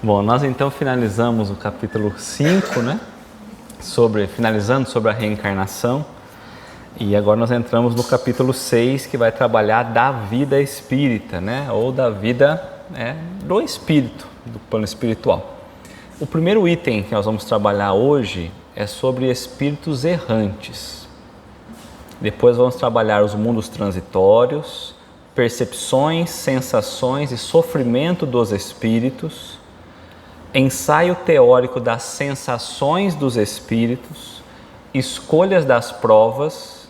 Bom, nós então finalizamos o capítulo 5, né? Finalizando sobre a reencarnação. E agora nós entramos no capítulo 6, que vai trabalhar da vida espírita, né? Ou da vida do espírito, do plano espiritual. O primeiro item que nós vamos trabalhar hoje é sobre espíritos errantes. Depois vamos trabalhar os mundos transitórios, percepções, sensações e sofrimento dos espíritos, ensaio teórico das sensações dos espíritos, escolhas das provas,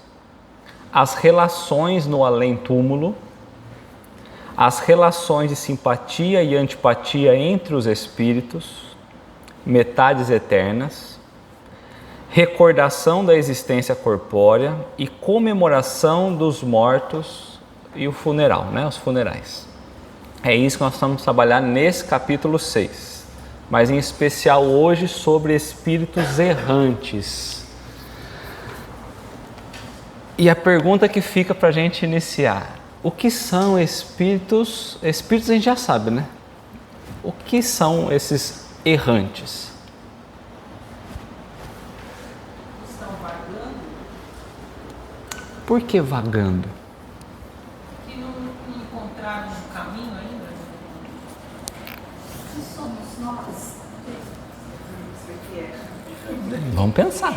as relações no além-túmulo, as relações de simpatia e antipatia entre os espíritos, metades eternas, recordação da existência corpórea e comemoração dos mortos e o funeral, né? Os funerais. É isso que nós vamos trabalhar nesse capítulo 6. Mas em especial hoje sobre espíritos errantes. E a pergunta que fica para a gente iniciar: o que são espíritos? Espíritos a gente já sabe, né? O que são esses errantes? Estão vagando? Por que vagando? Que não encontraram o caminho ainda? Que somos nós? Vamos pensar.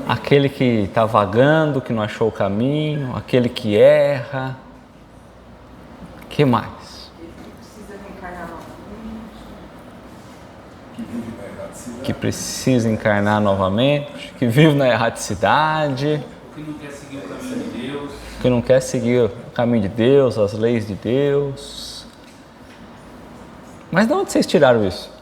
Aquele que está vagando, que não achou o caminho, aquele que erra. Que mais? Que precisa encarnar novamente, que vive na erraticidade, que não quer seguir o caminho de Deus, que não quer seguir o caminho de Deus, as leis de Deus. Mas de onde vocês tiraram isso?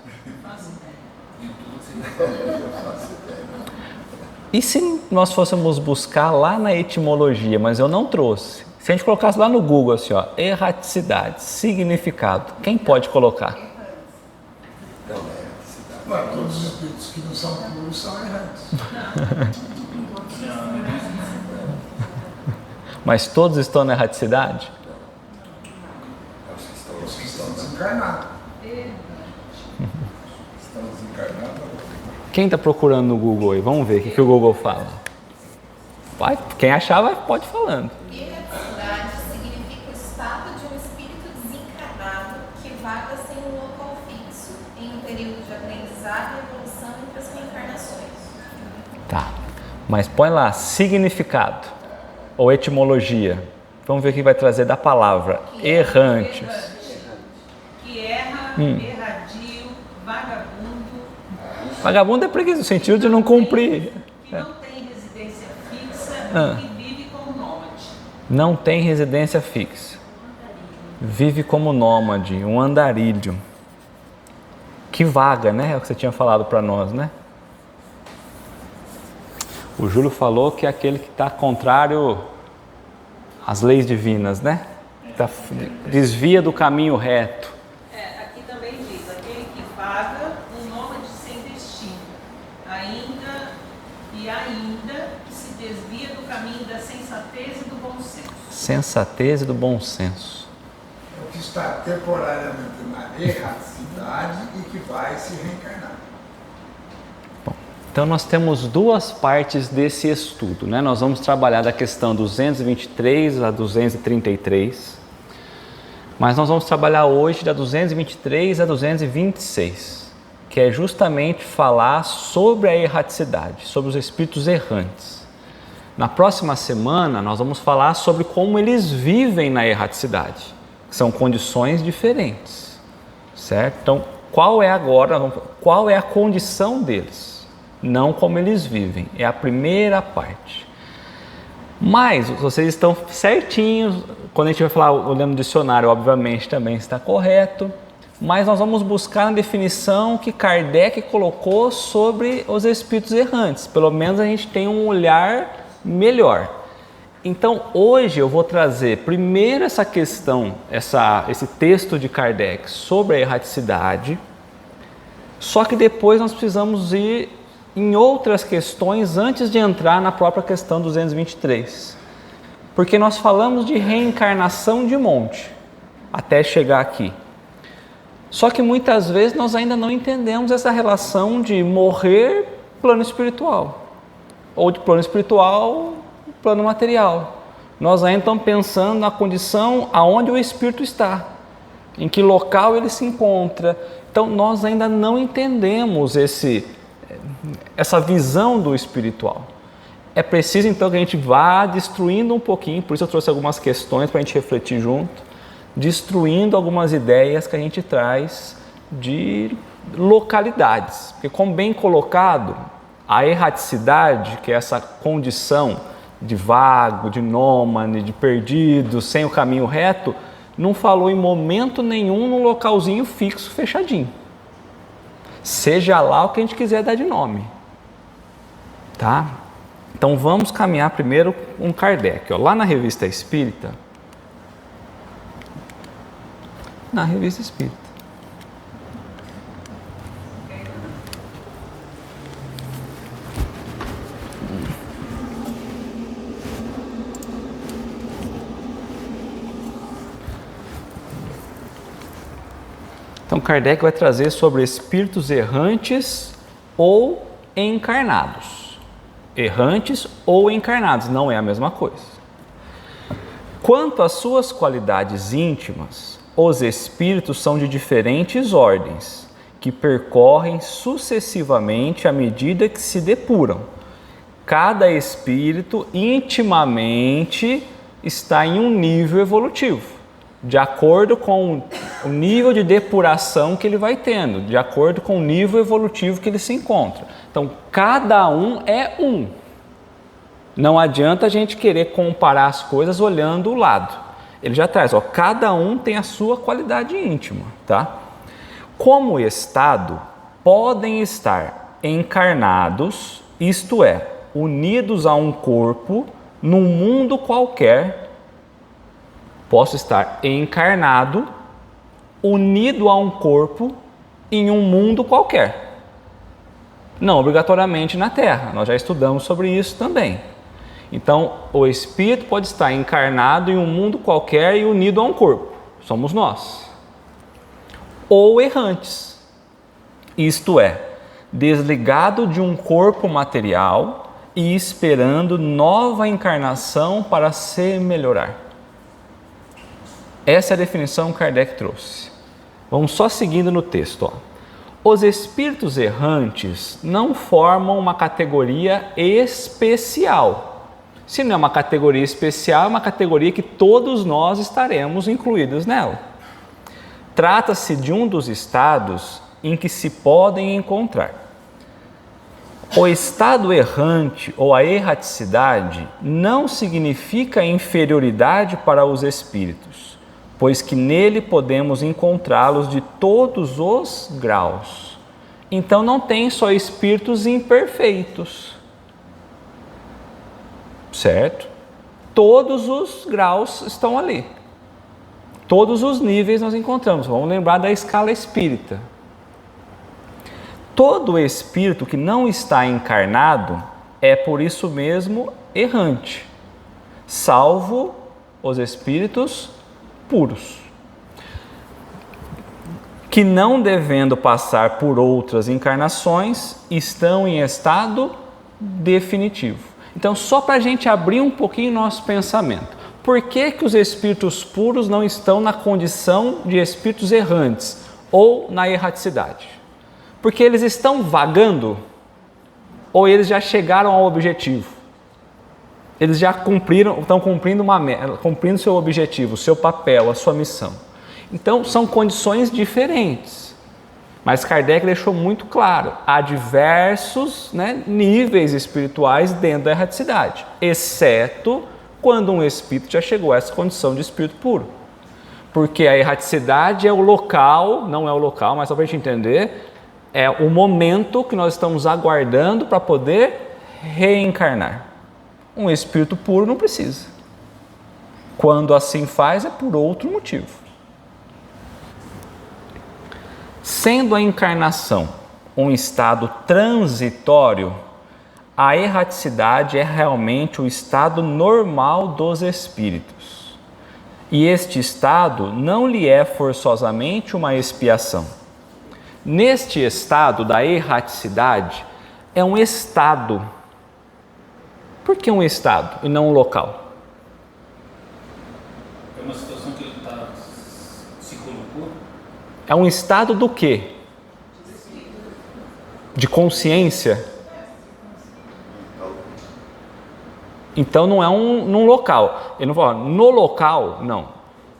E se nós fôssemos buscar lá na etimologia, mas eu não trouxe. Se a gente colocasse lá no Google assim, ó, erraticidade, significado, quem pode colocar? Todos os espíritos que não são puros são errantes. Mas todos estão na erraticidade? Os que estão desencarnados. Quem está procurando no Google aí? Vamos ver o que o Google fala. Quem achar, pode ir falando. Erraticidade significa o estado de um espírito desencarnado que vaga sem um local fixo, em um período de aprendizado e evolução entre as reencarnações. Tá, mas põe lá significado ou etimologia. Vamos ver o que vai trazer da palavra errantes. Que erra, erradio, vagabundo. Vagabundo é preguiça, no sentido de não cumprir. Que não tem residência fixa e que vive como nômade. Não tem residência fixa. Vive como nômade, um andarilho. Que vaga, né? É o que você tinha falado para nós, né? O Júlio falou que é aquele que está contrário às leis divinas, né? Desvia do caminho reto. Aqui também diz, aquele que vaga, um nômade sem destino, ainda que se desvia do caminho da sensatez e do bom senso. Sensatez e do bom senso. É o que está temporariamente na erraticidade e que vai se reencarnar. Então nós temos duas partes desse estudo, né? Nós vamos trabalhar da questão 223 a 233, mas nós vamos trabalhar hoje da 223 a 226, que é justamente falar sobre a erraticidade, sobre os espíritos errantes. Na próxima semana nós vamos falar sobre como eles vivem na erraticidade, que são condições diferentes, certo? Então qual é a condição deles? Não como eles vivem, é a primeira parte. Mas vocês estão certinhos, quando a gente vai falar olhando o dicionário, obviamente também está correto, mas nós vamos buscar a definição que Kardec colocou sobre os espíritos errantes, pelo menos a gente tem um olhar melhor. Então hoje eu vou trazer primeiro essa questão, esse texto de Kardec sobre a erraticidade, só que depois nós precisamos ir em outras questões antes de entrar na própria questão 223. Porque nós falamos de reencarnação de monte. até chegar aqui. Só que muitas vezes nós ainda não entendemos essa relação de morrer, plano espiritual, ou de plano espiritual, plano material. Nós ainda estamos pensando na condição aonde o espírito está, em que local ele se encontra. Então nós ainda não entendemos essa visão do espiritual. É preciso então que a gente vá destruindo um pouquinho, por isso eu trouxe algumas questões para a gente refletir junto, destruindo algumas ideias que a gente traz de localidades. Porque, como bem colocado, a erraticidade, que é essa condição de vago, de nômade, de perdido, sem o caminho reto, não falou em momento nenhum num localzinho fixo, fechadinho. Seja lá o que a gente quiser dar de nome. Tá? Então vamos caminhar primeiro com Kardec. Lá na Revista Espírita, Então Kardec vai trazer sobre espíritos errantes ou encarnados. Errantes ou encarnados, não é a mesma coisa. Quanto às suas qualidades íntimas, os espíritos são de diferentes ordens, que percorrem sucessivamente à medida que se depuram. Cada espírito intimamente está em um nível evolutivo, de acordo com o nível de depuração que ele vai tendo, de acordo com o nível evolutivo que ele se encontra. Então, cada um é um. Não adianta a gente querer comparar as coisas olhando o lado. Ele já traz, cada um tem a sua qualidade íntima, tá? Como estado, podem estar encarnados, isto é, unidos a um corpo, num mundo qualquer. Posso estar encarnado, unido a um corpo, em um mundo qualquer. Não obrigatoriamente na Terra, nós já estudamos sobre isso também. Então, o espírito pode estar encarnado em um mundo qualquer e unido a um corpo. Somos nós. Ou errantes, isto é, desligado de um corpo material e esperando nova encarnação para se melhorar. Essa é a definição que Kardec trouxe. Vamos só seguindo no texto. Os espíritos errantes não formam uma categoria especial. Se não é uma categoria especial, é uma categoria que todos nós estaremos incluídos nela. Trata-se de um dos estados em que se podem encontrar. O estado errante ou a erraticidade não significa inferioridade para os espíritos, pois que nele podemos encontrá-los de todos os graus. Então não tem só espíritos imperfeitos, certo? Todos os graus estão ali. Todos os níveis nós encontramos. Vamos lembrar da escala espírita. Todo espírito que não está encarnado é por isso mesmo errante, salvo os espíritos puros, que não devendo passar por outras encarnações, estão em estado definitivo. Então, só para a gente abrir um pouquinho nosso pensamento, por que os espíritos puros não estão na condição de espíritos errantes ou na erraticidade? Porque eles estão vagando ou eles já chegaram ao objetivo? Eles já estão cumprindo uma meta, cumprindo seu objetivo, seu papel, a sua missão. Então, são condições diferentes. Mas Kardec deixou muito claro, há diversos níveis espirituais dentro da erraticidade, exceto quando um espírito já chegou a essa condição de espírito puro. Porque a erraticidade é o local, não é o local, mas só para a gente entender, é o momento que nós estamos aguardando para poder reencarnar. Um espírito puro não precisa. Quando assim faz, é por outro motivo. Sendo a encarnação um estado transitório, a erraticidade é realmente o estado normal dos espíritos. E este estado não lhe é forçosamente uma expiação. Neste estado da erraticidade, é um estado. Por que um estado e não um local? É uma situação que ele se colocou. É um estado do quê? De consciência? Então não é num local. Ele não fala no local, não.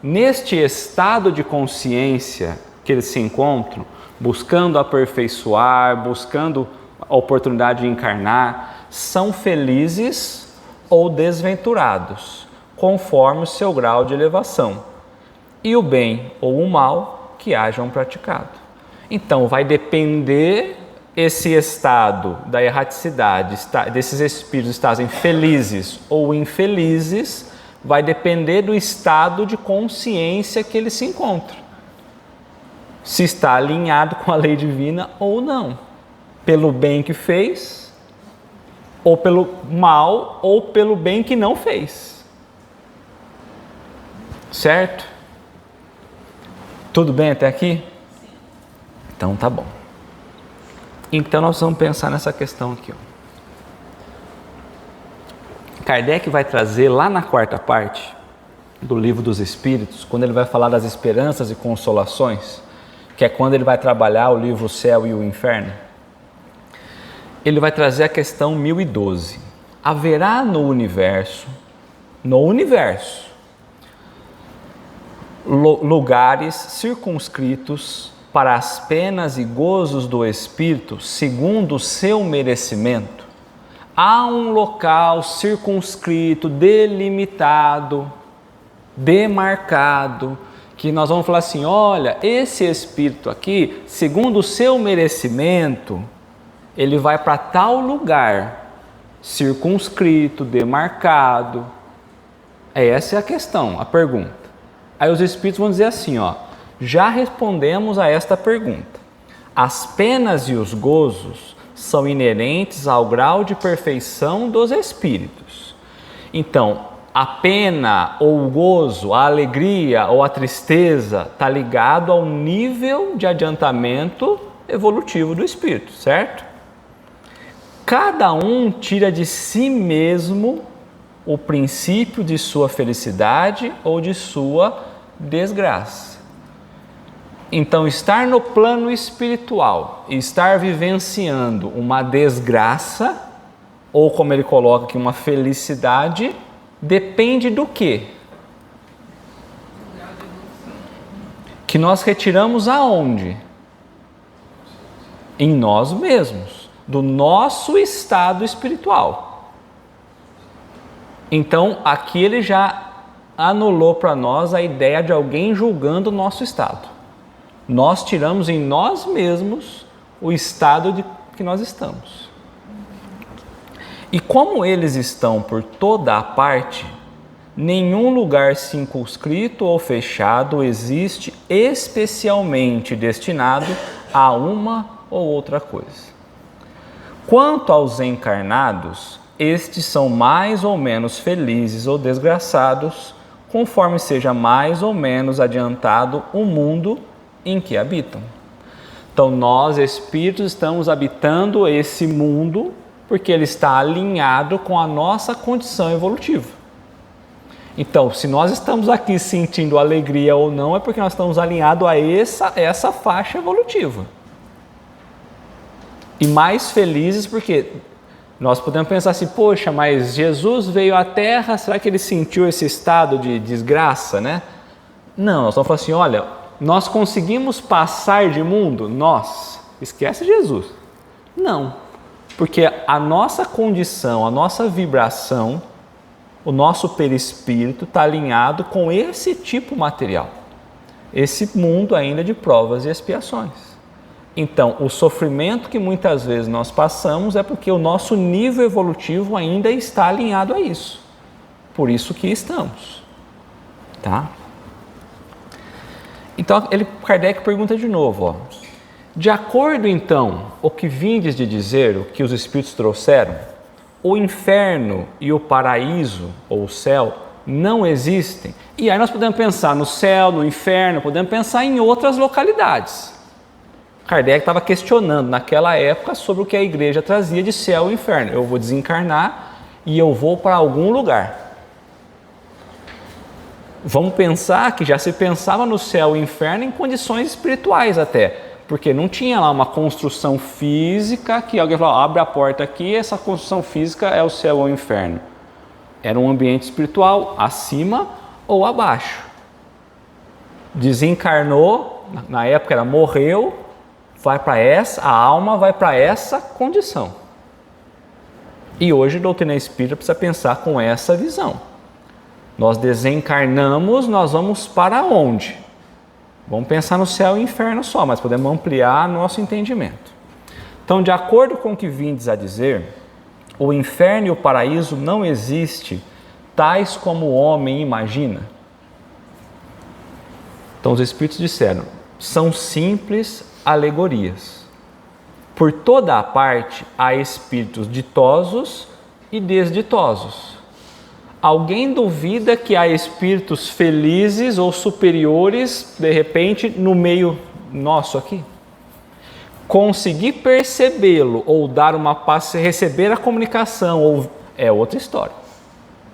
Neste estado de consciência que eles se encontram, buscando aperfeiçoar, buscando a oportunidade de encarnar, são felizes ou desventurados, conforme o seu grau de elevação, e o bem ou o mal que hajam praticado. Então vai depender esse estado da erraticidade, desses espíritos estarem felizes ou infelizes, vai depender do estado de consciência que eles se encontram. Se está alinhado com a lei divina ou não, pelo bem que fez, ou pelo mal, ou pelo bem que não fez. Certo? Tudo bem até aqui? Então tá bom. Então nós vamos pensar nessa questão aqui. Kardec vai trazer lá na quarta parte do Livro dos Espíritos, quando ele vai falar das esperanças e consolações, que é quando ele vai trabalhar o livro O Céu e o Inferno, ele vai trazer a questão 1012. Haverá no universo, lugares circunscritos para as penas e gozos do espírito segundo o seu merecimento. Há um local circunscrito, delimitado, demarcado, que nós vamos falar assim, olha, esse espírito aqui, segundo o seu merecimento, ele vai para tal lugar, circunscrito, demarcado. Essa é a questão, a pergunta. Aí os espíritos vão dizer assim, já respondemos a esta pergunta. As penas e os gozos são inerentes ao grau de perfeição dos espíritos. Então, a pena ou o gozo, a alegria ou a tristeza está ligado ao nível de adiantamento evolutivo do espírito, certo? Cada um tira de si mesmo o princípio de sua felicidade ou de sua desgraça. Então, estar no plano espiritual e estar vivenciando uma desgraça, ou como ele coloca aqui, uma felicidade, depende do quê? Que nós retiramos aonde? Em nós mesmos, do nosso estado espiritual. Então, aqui ele já anulou para nós a ideia de alguém julgando o nosso estado. Nós tiramos em nós mesmos o estado que nós estamos. E como eles estão por toda a parte, nenhum lugar circunscrito ou fechado existe especialmente destinado a uma ou outra coisa. Quanto aos encarnados, estes são mais ou menos felizes ou desgraçados, conforme seja mais ou menos adiantado o mundo em que habitam. Então, nós, espíritos, estamos habitando esse mundo porque ele está alinhado com a nossa condição evolutiva. Então, se nós estamos aqui sentindo alegria ou não, é porque nós estamos alinhados a essa faixa evolutiva. E mais felizes porque nós podemos pensar assim, poxa, mas Jesus veio à Terra, será que ele sentiu esse estado de desgraça, né? Não, nós estamos falando assim, olha, nós conseguimos passar de mundo? Nós. Esquece Jesus. Não. Porque a nossa condição, a nossa vibração, o nosso perispírito está alinhado com esse tipo material. Esse mundo ainda de provas e expiações. Então, o sofrimento que muitas vezes nós passamos é porque o nosso nível evolutivo ainda está alinhado a isso. Por isso que estamos. Tá? Então, Kardec pergunta de novo, de acordo então o que vindes de dizer, o que os Espíritos trouxeram, o inferno e o paraíso, ou o céu, não existem. E aí nós podemos pensar no céu, no inferno, podemos pensar em outras localidades. Kardec estava questionando naquela época sobre o que a igreja trazia de céu e inferno. Eu vou desencarnar e eu vou para algum lugar. Vamos pensar que já se pensava no céu e inferno em condições espirituais até, porque não tinha lá uma construção física que alguém falou, abre a porta aqui, essa construção física é o céu ou o inferno. Era um ambiente espiritual acima ou abaixo. Desencarnou, na época era morreu, vai para essa, a alma vai para essa condição. E hoje a doutrina espírita precisa pensar com essa visão. Nós desencarnamos, nós vamos para onde? Vamos pensar no céu e inferno só, mas podemos ampliar nosso entendimento. Então, de acordo com o que vindes a dizer, o inferno e o paraíso não existem, tais como o homem imagina. Então, os Espíritos disseram, são simples alegorias. Por toda a parte há espíritos ditosos e desditosos. Alguém duvida que há espíritos felizes ou superiores, de repente, no meio nosso aqui? Conseguir percebê-lo ou dar uma paz, receber a comunicação, ou é outra história.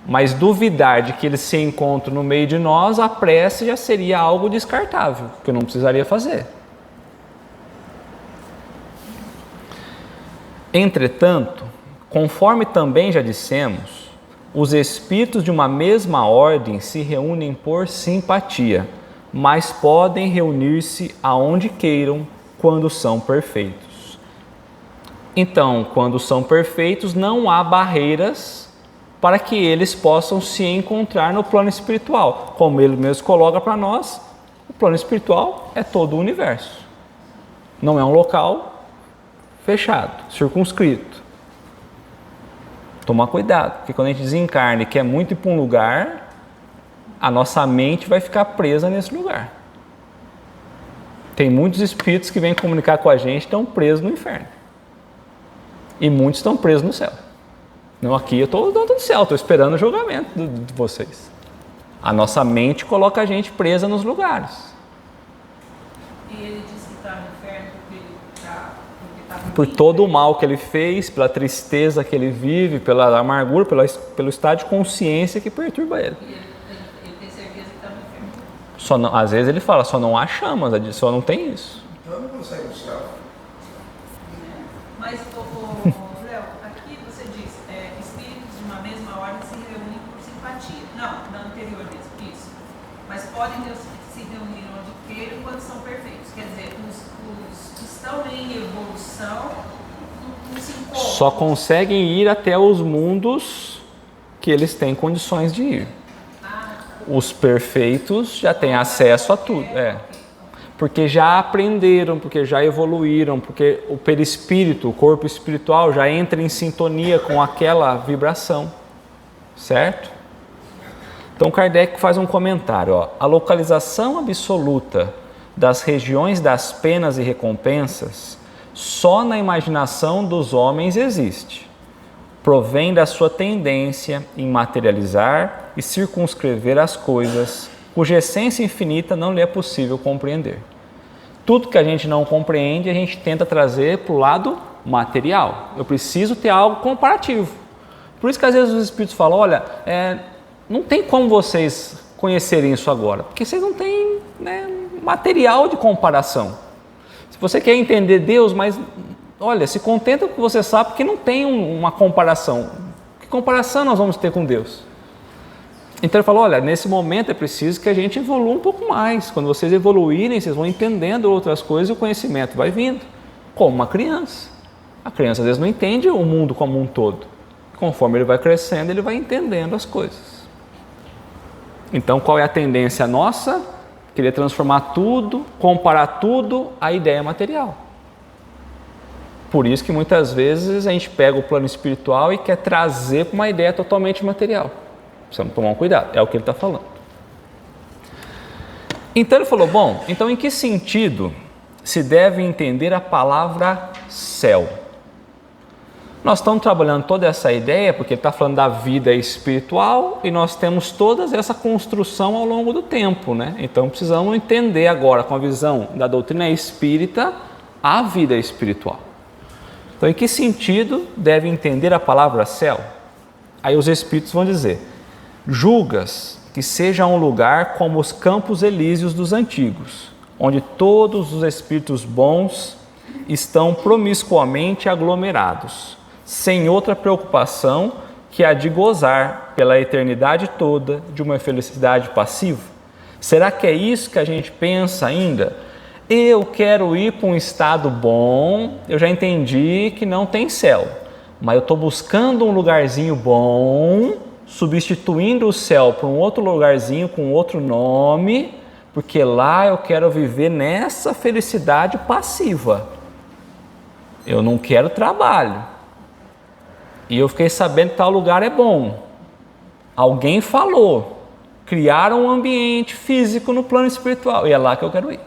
Mas duvidar de que eles se encontram no meio de nós, a prece já seria algo descartável, que eu não precisaria fazer. Entretanto, conforme também já dissemos, os espíritos de uma mesma ordem se reúnem por simpatia, mas podem reunir-se aonde queiram quando são perfeitos. Então, quando são perfeitos, não há barreiras para que eles possam se encontrar no plano espiritual. Como ele mesmo coloca para nós, o plano espiritual é todo o universo. Não é um local fechado, circunscrito. Tomar cuidado, porque quando a gente desencarna e quer muito ir para um lugar, a nossa mente vai ficar presa nesse lugar. Tem muitos espíritos que vêm comunicar com a gente e estão presos no inferno. E muitos estão presos no céu. Não, aqui eu estou no céu, estou esperando o julgamento de vocês. A nossa mente coloca a gente presa nos lugares. E ele diz que está no inferno porque está por todo o mal que ele fez, pela tristeza que ele vive, pela amargura, pelo estado de consciência que perturba ele. E ele tem certeza que está no inferno. Só não, às vezes ele fala, só não há chamas, só não tem isso. Então não consegue no céu. Mas, Léo, aqui você diz, espíritos de uma mesma ordem se reúnem por simpatia. Não, na anterior mesmo, isso. Mas podem se reunir onde queiram quando são perfeitos. Quer dizer, os que estão em evolução não se encontram. Só conseguem ir até os mundos que eles têm condições de ir. Os perfeitos já têm acesso a tudo. Porque já aprenderam, porque já evoluíram, porque o perispírito, o corpo espiritual já entra em sintonia com aquela vibração, certo? Então Kardec faz um comentário, a localização absoluta das regiões das penas e recompensas só na imaginação dos homens existe. Provém da sua tendência em materializar e circunscrever as coisas cuja essência infinita não lhe é possível compreender. Tudo que a gente não compreende, a gente tenta trazer para o lado material. Eu preciso ter algo comparativo. Por isso que às vezes os espíritos falam, olha, não tem como vocês conhecerem isso agora, porque vocês não têm material de comparação. Se você quer entender Deus, mas olha, se contenta com o que você sabe, porque não tem uma comparação. Que comparação nós vamos ter com Deus? Então ele falou, olha, nesse momento é preciso que a gente evolua um pouco mais. Quando vocês evoluírem, vocês vão entendendo outras coisas e o conhecimento vai vindo. Como uma criança. A criança às vezes não entende o mundo como um todo. Conforme ele vai crescendo, ele vai entendendo as coisas. Então qual é a tendência nossa? Querer transformar tudo, comparar tudo à ideia material. Por isso que muitas vezes a gente pega o plano espiritual e quer trazer para uma ideia totalmente material. Precisamos tomar um cuidado, é o que ele está falando. Então ele falou, bom, então em que sentido se deve entender a palavra céu? Nós estamos trabalhando toda essa ideia porque ele está falando da vida espiritual e nós temos toda essa construção ao longo do tempo, né? Então precisamos entender agora, com a visão da doutrina espírita, a vida espiritual. Então, em que sentido deve entender a palavra céu? Aí os espíritos vão dizer: julgas que seja um lugar como os campos elíseos dos antigos, onde todos os espíritos bons estão promiscuamente aglomerados, sem outra preocupação que a de gozar pela eternidade toda de uma felicidade passiva? Será que é isso que a gente pensa ainda? Eu quero ir para um estado bom, eu já entendi que não tem céu, mas eu estou buscando um lugarzinho bom, substituindo o céu por um outro lugarzinho com outro nome, porque lá eu quero viver nessa felicidade passiva. Eu não quero trabalho. E eu fiquei sabendo que tal lugar é bom. Alguém falou. Criaram um ambiente físico no plano espiritual. E é lá que eu quero ir.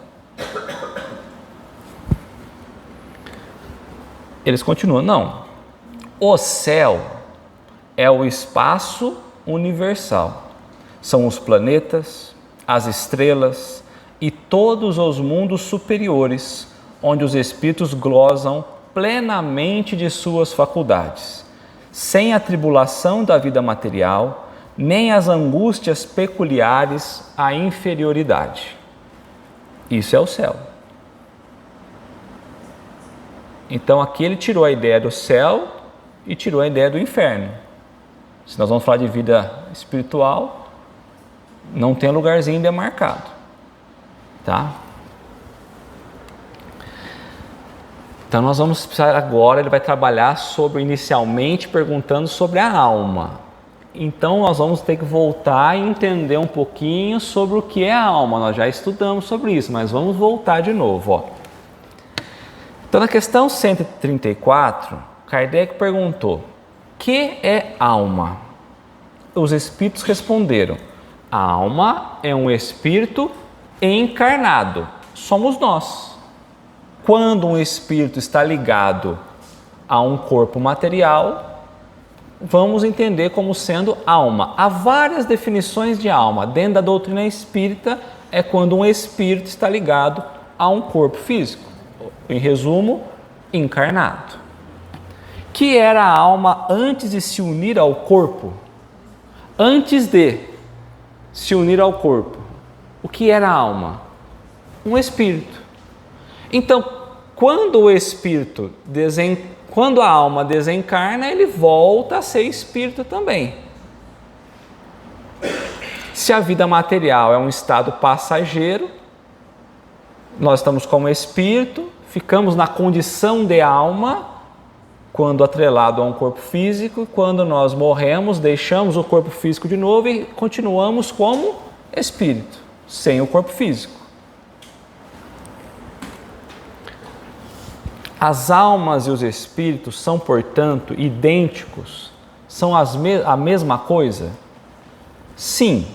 Eles continuam. Não. O céu é o espaço universal. São os planetas, as estrelas e todos os mundos superiores, onde os espíritos glosam plenamente de suas faculdades, sem a tribulação da vida material, nem as angústias peculiares à inferioridade. Isso é o céu. Então aqui ele tirou a ideia do céu e tirou a ideia do inferno. Se nós vamos falar de vida espiritual, não tem lugarzinho demarcado, tá? Então nós vamos precisar agora, ele vai trabalhar sobre, inicialmente perguntando sobre a alma. Então nós vamos ter que voltar e entender um pouquinho sobre o que é a alma. Nós já estudamos sobre isso, mas vamos voltar de novo, ó. Então na questão 134, Kardec perguntou: que é alma? Os espíritos responderam: a alma é um espírito encarnado, somos nós. Quando um espírito está ligado a um corpo material, vamos entender como sendo alma. Há várias definições de alma. Dentro da doutrina espírita, é quando um espírito está ligado a um corpo físico. Em resumo, encarnado. Que era a alma antes de se unir ao corpo? Antes de se unir ao corpo, o que era a alma? Um espírito. Então, quando o espírito quando a alma desencarna, ele volta a ser espírito também. Se a vida material é um estado passageiro, nós estamos como espírito, ficamos na condição de alma quando atrelado a um corpo físico, quando nós morremos, deixamos o corpo físico de novo e continuamos como espírito, sem o corpo físico. As almas e os espíritos são, portanto, idênticos? São a mesma coisa? Sim,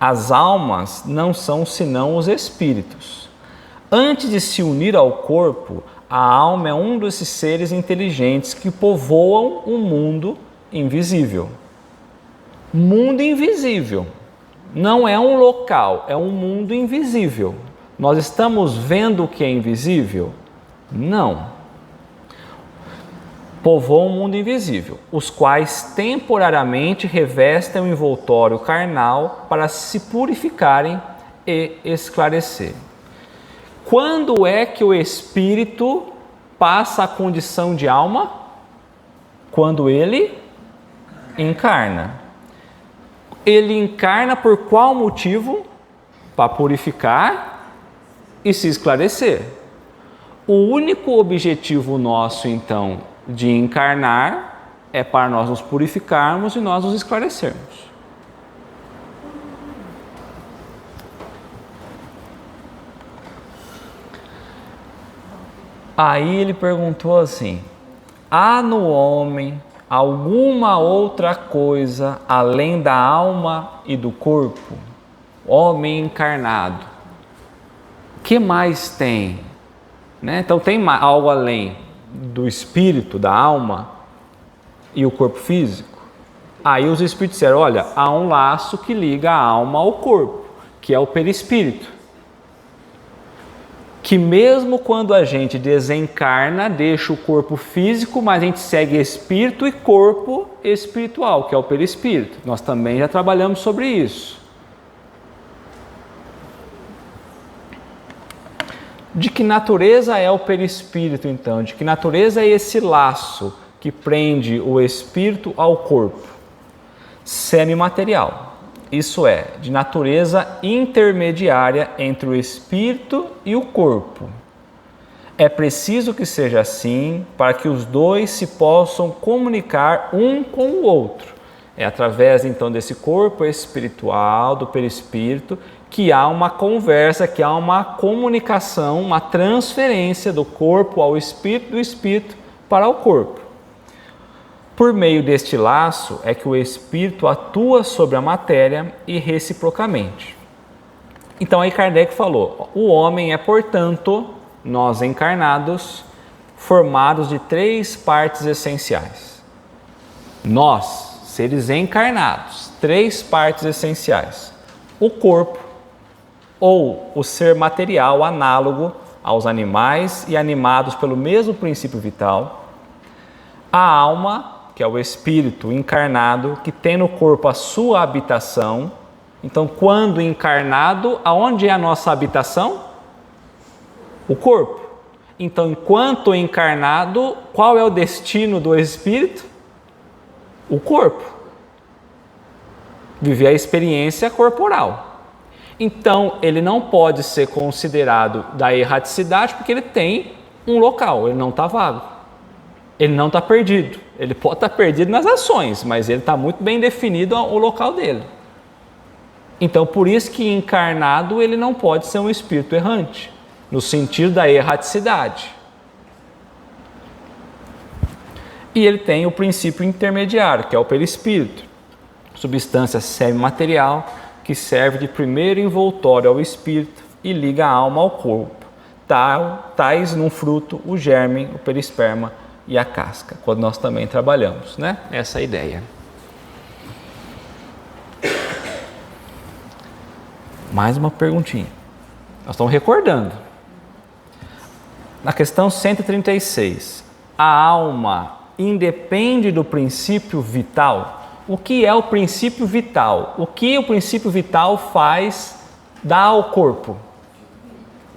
as almas não são senão os espíritos. Antes de se unir ao corpo, a alma é um desses seres inteligentes que povoam um mundo invisível. Mundo invisível. Não é um local, é um mundo invisível. Nós estamos vendo o que é invisível? Não. Povoam um mundo invisível, os quais temporariamente revestem o envoltório carnal para se purificarem e esclarecer. Quando é que o espírito passa a condição de alma? Quando ele encarna. Ele encarna por qual motivo? Para purificar e se esclarecer. O único objetivo nosso, então, de encarnar é para nós nos purificarmos e nós nos esclarecermos. Aí ele perguntou assim: há no homem alguma outra coisa além da alma e do corpo? Homem encarnado. O que mais tem? Né? Então tem algo além do espírito, da alma? e o corpo físico? Aí os espíritos disseram, olha, há um laço que liga a alma ao corpo, que é o perispírito. Que mesmo quando a gente desencarna, deixa o corpo físico, mas a gente segue espírito e corpo espiritual, que é o perispírito. Nós também já trabalhamos sobre isso. De que natureza é o perispírito, então? De que natureza é esse laço que prende o espírito ao corpo? Semimaterial. Isso é, de natureza intermediária entre o espírito e o corpo. É preciso que seja assim para que os dois se possam comunicar um com o outro. É através então desse corpo espiritual, do perispírito, que há uma conversa, que há uma comunicação, uma transferência do corpo ao espírito, do espírito para o corpo. Por meio deste laço é que o espírito atua sobre a matéria e reciprocamente. Então aí Kardec falou, o homem é, portanto, nós encarnados, formados de 3 partes essenciais. Nós, seres encarnados, 3 partes essenciais. O corpo, ou o ser material análogo aos animais e animados pelo mesmo princípio vital. A alma, que é o espírito encarnado, que tem no corpo a sua habitação. Então, quando encarnado, aonde é a nossa habitação? O corpo. Então, enquanto encarnado, qual é o destino do espírito? O corpo. Viver a experiência corporal. Então, ele não pode ser considerado da erraticidade porque ele tem um local, ele não está vago. Ele não está perdido. Ele pode estar perdido nas ações, mas ele está muito bem definido o local dele. Então, por isso que encarnado ele não pode ser um espírito errante, no sentido da erraticidade. E ele tem o princípio intermediário, que é o perispírito, substância semimaterial, que serve de primeiro envoltório ao espírito e liga a alma ao corpo. Tais num fruto o germe, o perisperma e a casca, quando nós também trabalhamos, né? Essa é a ideia. Mais uma perguntinha. Nós estamos recordando. Na questão 136, a alma independe do princípio vital? O que é o princípio vital? O que o princípio vital faz, dá ao corpo?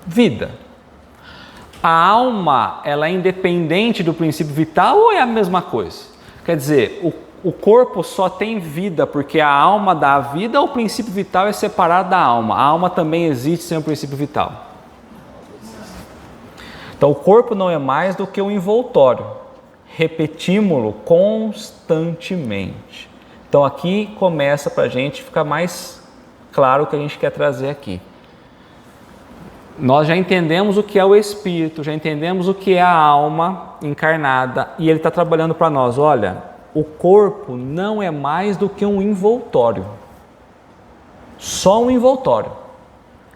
Vida. A alma, ela é independente do princípio vital ou é a mesma coisa? Quer dizer, o corpo só tem vida porque a alma dá a vida ou o princípio vital é separado da alma? A alma também existe sem o princípio vital. Então, o corpo não é mais do que um envoltório. Repetimos-lo constantemente. Então, aqui começa para a gente ficar mais claro o que a gente quer trazer aqui. Nós já entendemos o que é o espírito, já entendemos o que é a alma encarnada e ele está trabalhando para nós. Olha, o corpo não é mais do que um envoltório, só um envoltório.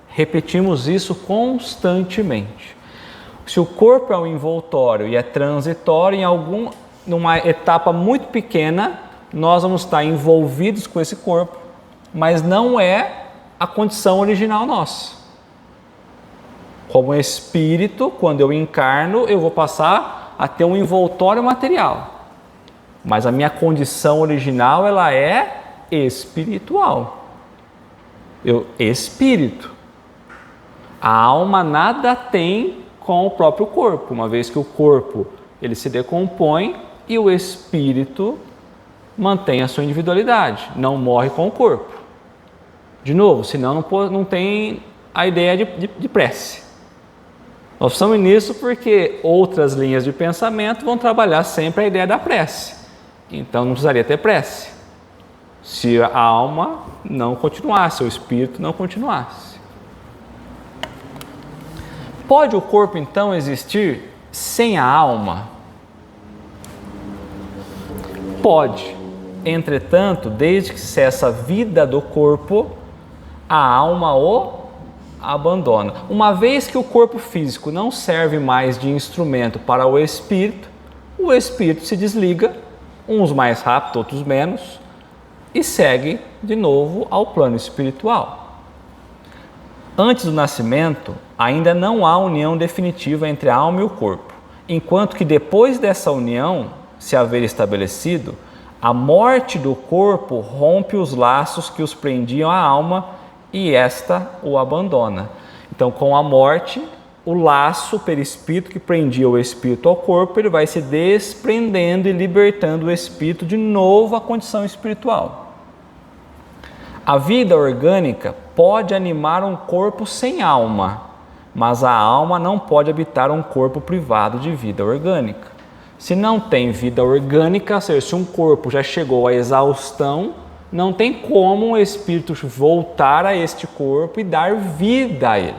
Repetimos isso constantemente. Se o corpo é um envoltório e é transitório, numa etapa muito pequena, nós vamos estar envolvidos com esse corpo, mas não é a condição original nossa. Como espírito, quando eu encarno, eu vou passar a ter um envoltório material. Mas a minha condição original, ela é espiritual. Espírito. A alma nada tem com o próprio corpo, uma vez que o corpo ele se decompõe e o espírito mantém a sua individualidade, não morre com o corpo. De novo, senão não tem a ideia de prece. Nós estamos nisso porque outras linhas de pensamento vão trabalhar sempre a ideia da prece. Então não precisaria ter prece se a alma não continuasse, o espírito não continuasse. Pode o corpo então existir sem a alma? Pode. Entretanto, desde que cessa a vida do corpo, a alma o abandona. Uma vez que o corpo físico não serve mais de instrumento para o espírito se desliga uns mais rápido, outros menos, e segue de novo ao plano espiritual. Antes do nascimento, ainda não há união definitiva entre a alma e o corpo, enquanto que depois dessa união se haver estabelecido, a morte do corpo rompe os laços que os prendiam à alma e esta o abandona. Então, com a morte, o laço perispírito que prendia o espírito ao corpo, ele vai se desprendendo e libertando o espírito de novo à condição espiritual. A vida orgânica pode animar um corpo sem alma, mas a alma não pode habitar um corpo privado de vida orgânica. Se não tem vida orgânica, ou seja, se um corpo já chegou à exaustão, não tem como um espírito voltar a este corpo e dar vida a ele.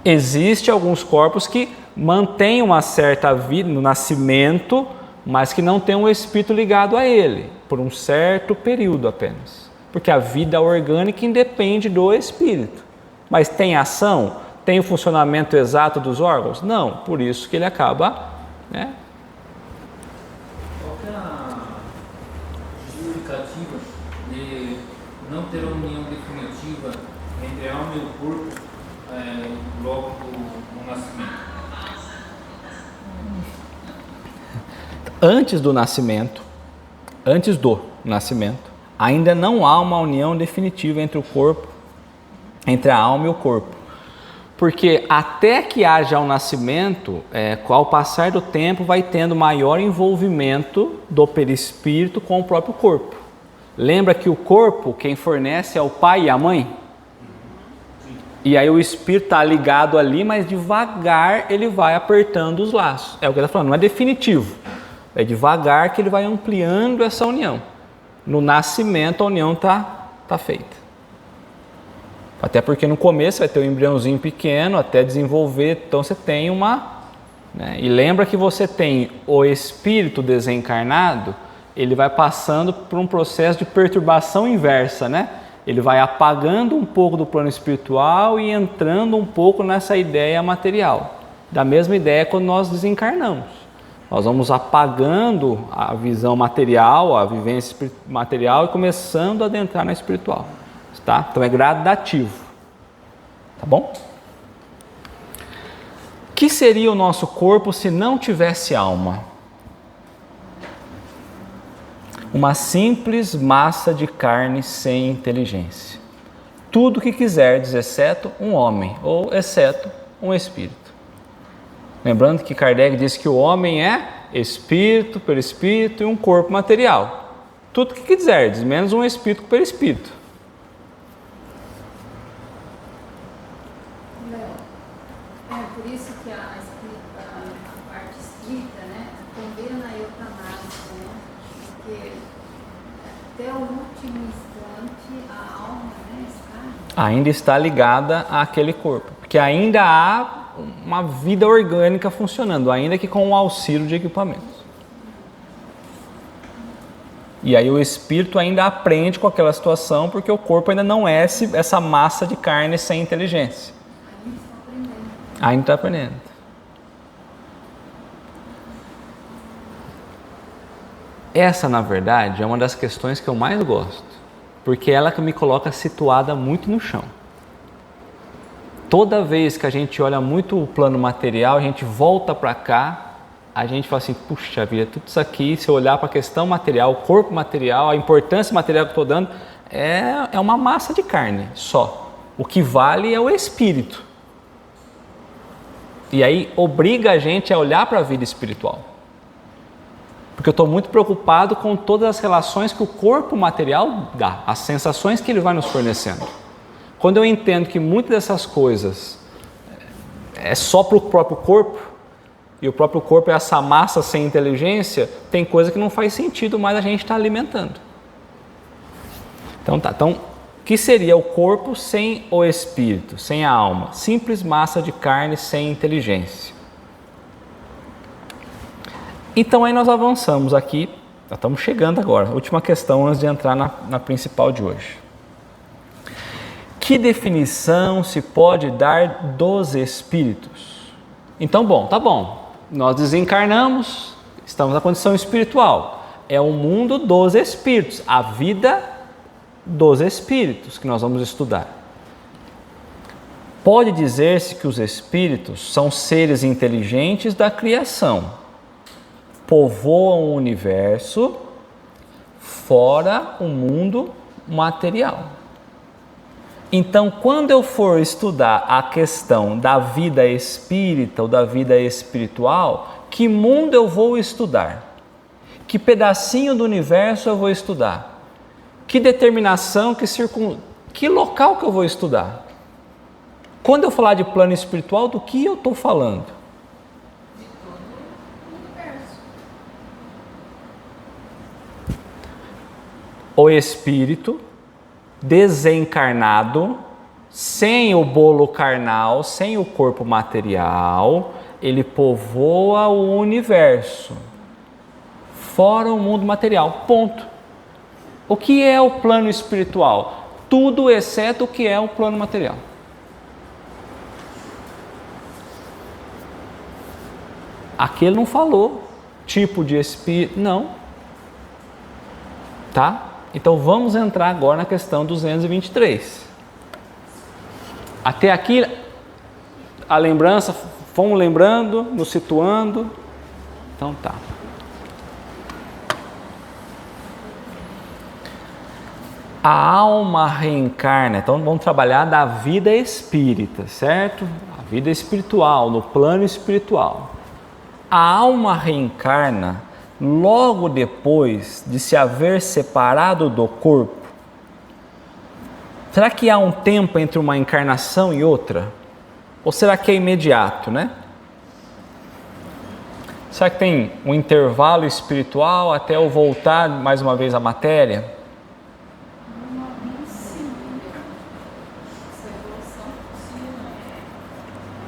Existem alguns corpos que mantêm uma certa vida no nascimento, mas que não tem um espírito ligado a ele, por um certo período apenas. Porque a vida orgânica independe do espírito. Mas tem ação? Tem o funcionamento exato dos órgãos? Não, por isso que ele acaba, né? Qual que é a justificativa de não ter uma união definitiva entre a alma e o corpo logo do nascimento? Antes do nascimento, ainda não há uma união definitiva entre o corpo, entre a alma e o corpo. Porque até que haja o nascimento, ao passar do tempo, vai tendo maior envolvimento do perispírito com o próprio corpo. Lembra que o corpo, quem fornece é o pai e a mãe? E aí o espírito está ligado ali, mas devagar ele vai apertando os laços. É o que ele está falando, não é definitivo. É devagar que ele vai ampliando essa união. No nascimento a união está feita. Até porque no começo vai ter um embriãozinho pequeno até desenvolver, então você tem uma... né? E lembra que você tem o espírito desencarnado, ele vai passando por um processo de perturbação inversa, né? Ele vai apagando um pouco do plano espiritual e entrando um pouco nessa ideia material. Da mesma ideia quando nós desencarnamos. Nós vamos apagando a visão material, a vivência material e começando a adentrar na espiritual. Tá? Então é gradativo. Tá bom? O que seria o nosso corpo se não tivesse alma? Uma simples massa de carne sem inteligência. Tudo o que quiserdes, exceto um homem, ou exceto um espírito. Lembrando que Kardec disse que o homem é espírito, perispírito e um corpo material. Tudo o que quiserdes, menos um espírito com perispírito. Por isso que a parte espírita, né, condena a eutanásia, né, porque até o último instante a alma, né, ainda está ligada àquele corpo, porque ainda há uma vida orgânica funcionando, ainda que com o auxílio de equipamentos. E aí o espírito ainda aprende com aquela situação, porque o corpo ainda não é essa massa de carne sem inteligência. Ainda está aprendendo. Essa, na verdade, é uma das questões que eu mais gosto, porque é ela que me coloca situada muito no chão. Toda vez que a gente olha muito o plano material, a gente volta para cá, a gente fala assim, puxa vida, tudo isso aqui, se eu olhar para a questão material, o corpo material, a importância material que eu estou dando, é uma massa de carne só. O que vale é o espírito. E aí obriga a gente a olhar para a vida espiritual. Porque eu estou muito preocupado com todas as relações que o corpo material dá, as sensações que ele vai nos fornecendo. Quando eu entendo que muitas dessas coisas é só para o próprio corpo, e o próprio corpo é essa massa sem inteligência, tem coisa que não faz sentido mais a gente estar alimentando. Então tá, o que seria o corpo sem o espírito, sem a alma? Simples massa de carne sem inteligência. Então aí nós avançamos aqui, já estamos chegando agora, última questão antes de entrar na principal de hoje. Que definição se pode dar dos espíritos? Então, tá bom, nós desencarnamos, estamos na condição espiritual. é o mundo dos espíritos, a vida dos espíritos que nós vamos estudar. Pode dizer-se que os espíritos são seres inteligentes da criação, povoam o universo fora o mundo material. Então, quando eu for estudar a questão da vida espírita ou da vida espiritual, que mundo eu vou estudar? Que pedacinho do universo eu vou estudar? Que determinação, que local que eu vou estudar? Quando eu falar de plano espiritual, do que eu estou falando? De todo o universo. O espírito desencarnado, sem o bolo carnal, sem o corpo material, ele povoa o universo, fora o mundo material, ponto. O que é o plano espiritual? Tudo exceto o que é o plano material. Aqui ele não falou tipo de espírito, não. Tá? Então vamos entrar agora na questão 223. Até aqui, a lembrança, fomos lembrando, nos situando. Então tá. A alma reencarna, então vamos trabalhar da vida espírita, certo? A vida espiritual, no plano espiritual. A alma reencarna logo depois de se haver separado do corpo. Será que há um tempo entre uma encarnação e outra? Ou será que é imediato, né? Será que tem um intervalo espiritual até eu voltar mais uma vez à matéria? Sim. Essa evolução possível.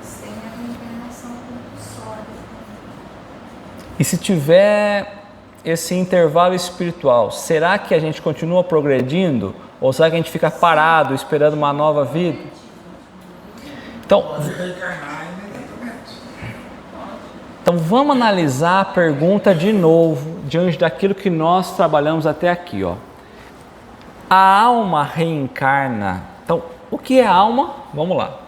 Sem a reencarnação compulsória. E se tiver esse intervalo espiritual, será que a gente continua progredindo? Ou será que a gente fica parado, esperando uma nova vida? Então, Pode reencarnar imediatamente. então vamos analisar a pergunta de novo, diante daquilo que nós trabalhamos até aqui. Ó. A alma reencarna. Então, o que é alma? Vamos lá.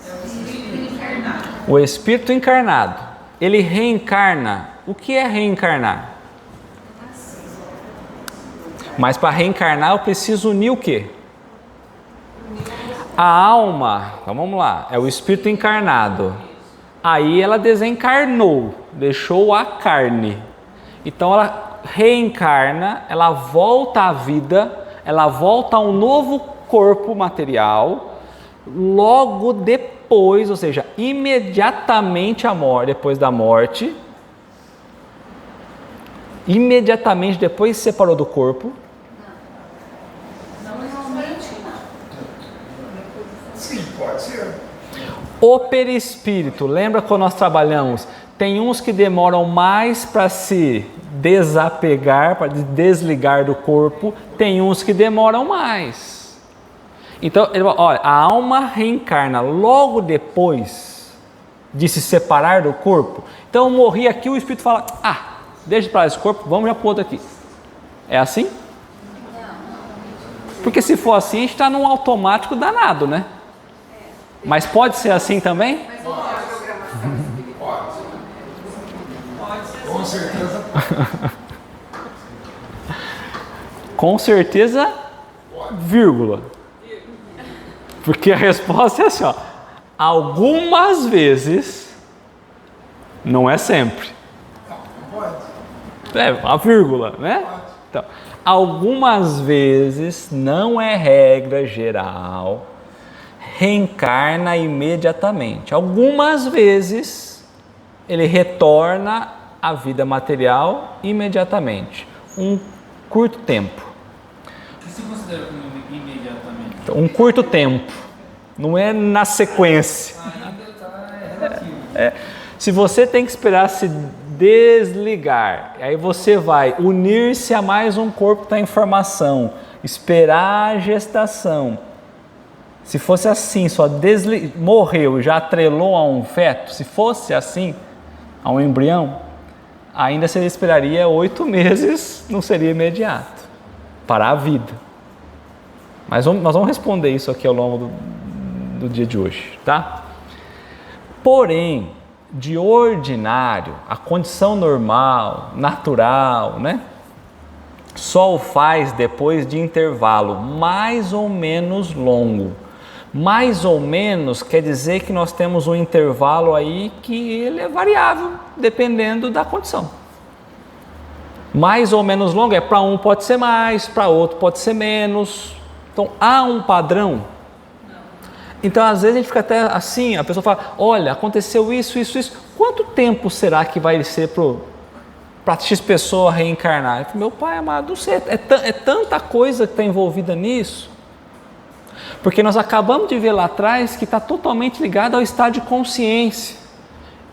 É o espírito encarnado. O espírito encarnado. Ele reencarna. O que é reencarnar? Mas para reencarnar eu preciso unir o quê? A alma, então vamos lá, é o espírito encarnado. Aí ela desencarnou, deixou a carne. Então ela reencarna, ela volta à vida, ela volta a um novo corpo material, logo depois, ou seja, imediatamente depois da morte, imediatamente depois se separou do corpo. Normalmente não. Sim, pode ser. O perispírito, lembra quando nós trabalhamos? Tem uns que demoram mais para se desapegar, para desligar do corpo, tem uns que demoram mais. Então, olha, a alma reencarna logo depois de se separar do corpo. Então, eu morri aqui, o espírito fala, deixa para esse corpo, vamos já para o outro aqui. É assim? Porque se for assim, a gente está num automático danado, né? Mas pode ser assim também? Pode ser Com certeza. Com certeza, vírgula. Porque a resposta é assim, ó. Algumas vezes, não é sempre. Pode. É, uma vírgula, né? Então, algumas vezes, não é regra geral, reencarna imediatamente. Algumas vezes, ele retorna à vida material imediatamente. Um curto tempo. O que se considera como imediatamente? Então, um curto tempo. Não é na sequência. Ainda está relativo. Se você tem que esperar se desligar, aí você vai unir-se a mais um corpo que está em formação, esperar a gestação. Se fosse assim, só morreu, já atrelou a um feto, se fosse assim, a um embrião, ainda você esperaria 8 meses, não seria imediato, para a vida. Mas nós vamos responder isso aqui ao longo do dia de hoje, tá? Porém, de ordinário, a condição normal, natural, né? Só o faz depois de intervalo mais ou menos longo. Mais ou menos quer dizer que nós temos um intervalo aí que ele é variável, dependendo da condição. Mais ou menos longo para um pode ser mais, para outro pode ser menos. Então há um padrão. Então às vezes a gente fica até assim, a pessoa fala, olha, aconteceu isso. Quanto tempo será que vai ser para X pessoa reencarnar? Eu falo, meu pai amado, não sei, é tanta coisa que está envolvida nisso. Porque nós acabamos de ver lá atrás que está totalmente ligado ao estado de consciência.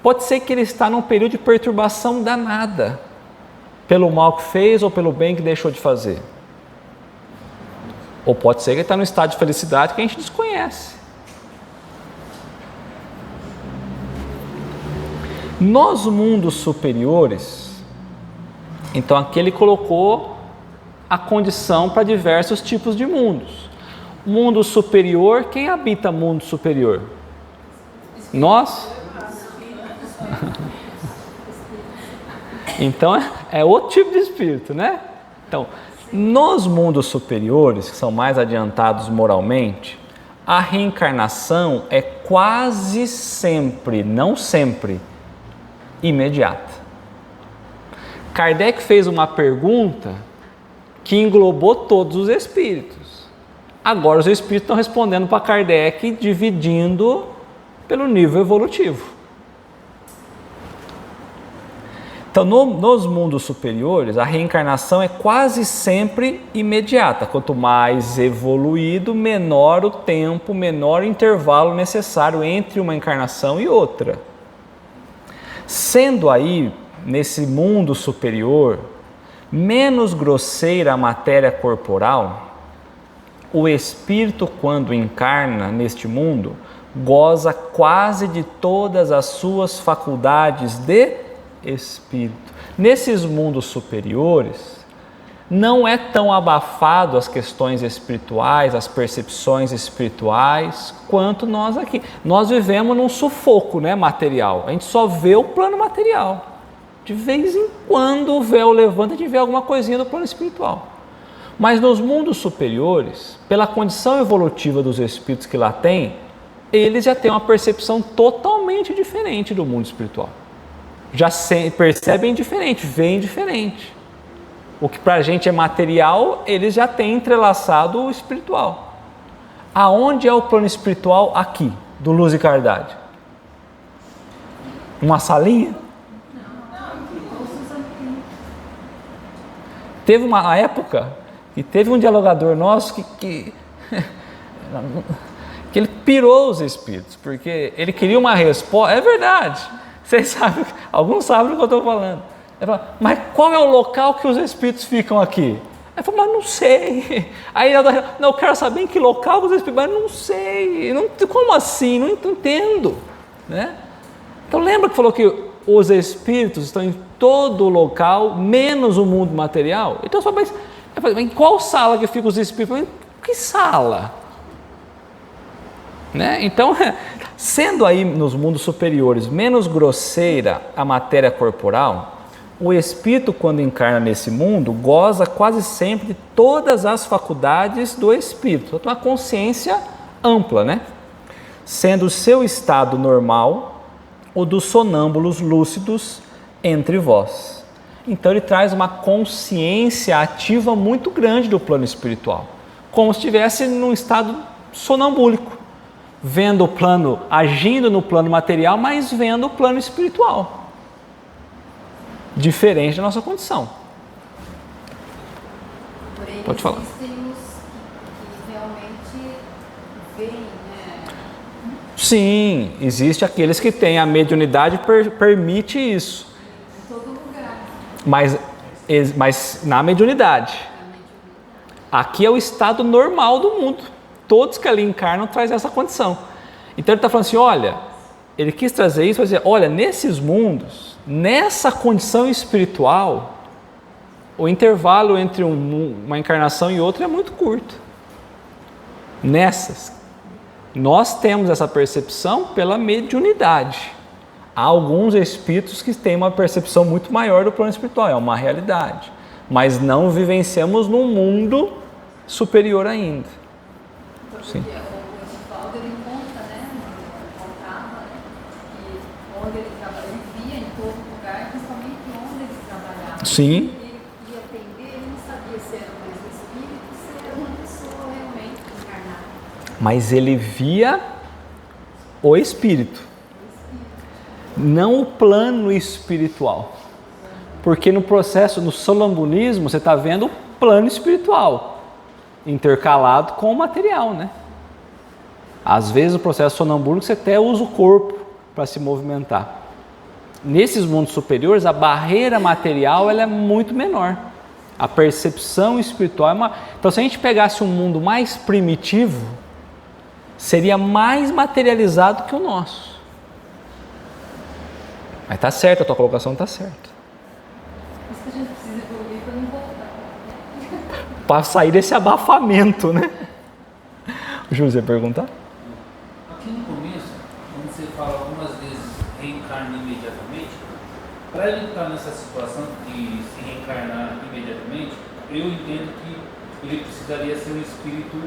Pode ser que ele está num período de perturbação danada, pelo mal que fez ou pelo bem que deixou de fazer. Ou pode ser que ele está num estado de felicidade que a gente desconhece. Nos mundos superiores, então aqui ele colocou a condição para diversos tipos de mundos. Mundo superior, quem habita mundo superior? Nós? Então é outro tipo de espírito, né? Então, nos mundos superiores, que são mais adiantados moralmente, a reencarnação é quase sempre, não sempre, imediata. Kardec fez uma pergunta que englobou todos os espíritos. Agora os espíritos estão respondendo para Kardec, dividindo pelo nível evolutivo. Então, nos mundos superiores, a reencarnação é quase sempre imediata. Quanto mais evoluído, menor o tempo, menor o intervalo necessário entre uma encarnação e outra. Sendo aí, nesse mundo superior, menos grosseira a matéria corporal, o espírito, quando encarna neste mundo, goza quase de todas as suas faculdades de espírito. Nesses mundos superiores, não é tão abafado as questões espirituais, as percepções espirituais, quanto nós aqui. Nós vivemos num sufoco, né, material. A gente só vê o plano material. De vez em quando o véu levanta, a gente vê alguma coisinha do plano espiritual. Mas nos mundos superiores, pela condição evolutiva dos espíritos que lá têm, eles já têm uma percepção totalmente diferente do mundo espiritual. Já percebem diferente, veem diferente. O que para a gente é material, eles já têm entrelaçado o espiritual. Aonde é o plano espiritual aqui, do Luz e Caridade? Uma salinha? Teve uma época e teve um dialogador nosso que ele pirou os espíritos, porque ele queria uma resposta. É verdade, vocês sabem, alguns sabem do que eu estou falando. Ele falou, mas qual é o local que os espíritos ficam aqui? Ele falou, mas não sei. Aí eu quero saber em que local os espíritos, mas não sei. Como assim? Não entendo. Né? Então lembra que falou que os espíritos estão em todo local, menos o mundo material? Então só mas em qual sala que ficam os espíritos? Que sala? Né? Então, sendo aí nos mundos superiores menos grosseira a matéria corporal, o espírito, quando encarna nesse mundo, goza quase sempre de todas as faculdades do espírito. Então, uma consciência ampla, né? Sendo o seu estado normal o dos sonâmbulos lúcidos entre vós. Então ele traz uma consciência ativa muito grande do plano espiritual, como se estivesse num estado sonambúlico, vendo o plano, agindo no plano material, mas vendo o plano espiritual, diferente da nossa condição. Porém, pode falar. Existem os que realmente veem, né? Sim, existe aqueles que têm a mediunidade permite isso. Em todo lugar. Mas na mediunidade. Aqui é o estado normal do mundo. Todos que ali encarnam trazem essa condição. Então ele está falando assim, olha, ele quis trazer isso para dizer, olha, nesses mundos, nessa condição espiritual, o intervalo entre uma encarnação e outra é muito curto. Nessas, nós temos essa percepção pela mediunidade. Há alguns espíritos que têm uma percepção muito maior do plano espiritual, é uma realidade. Mas não vivenciamos num mundo superior ainda. Sim. Porque o Edivaldo, ele conta, né? Contava, né? Que onde ele trabalhava, ele via em todo lugar, principalmente onde ele trabalhava. Sim. Ele ia atender, ele não sabia se era o mesmo espírito, se era uma pessoa realmente encarnada. Mas ele via o espírito, não o plano espiritual. Porque no processo, no sonambulismo, você está vendo o plano espiritual intercalado com o material, né? Às vezes o processo sonambúlico você até usa o corpo para se movimentar. Nesses mundos superiores, a barreira material ela é muito menor. A percepção espiritual é uma... Então, se a gente pegasse um mundo mais primitivo, seria mais materializado que o nosso. Mas está certo, a tua colocação está certa. Por isso que a gente precisa evoluir para não voltar. Para sair desse abafamento, né? O Júlio, você ia perguntar? Aqui no começo, quando você fala algumas vezes reencarna imediatamente, para ele estar nessa situação de se reencarnar imediatamente, eu entendo que ele precisaria ser um espírito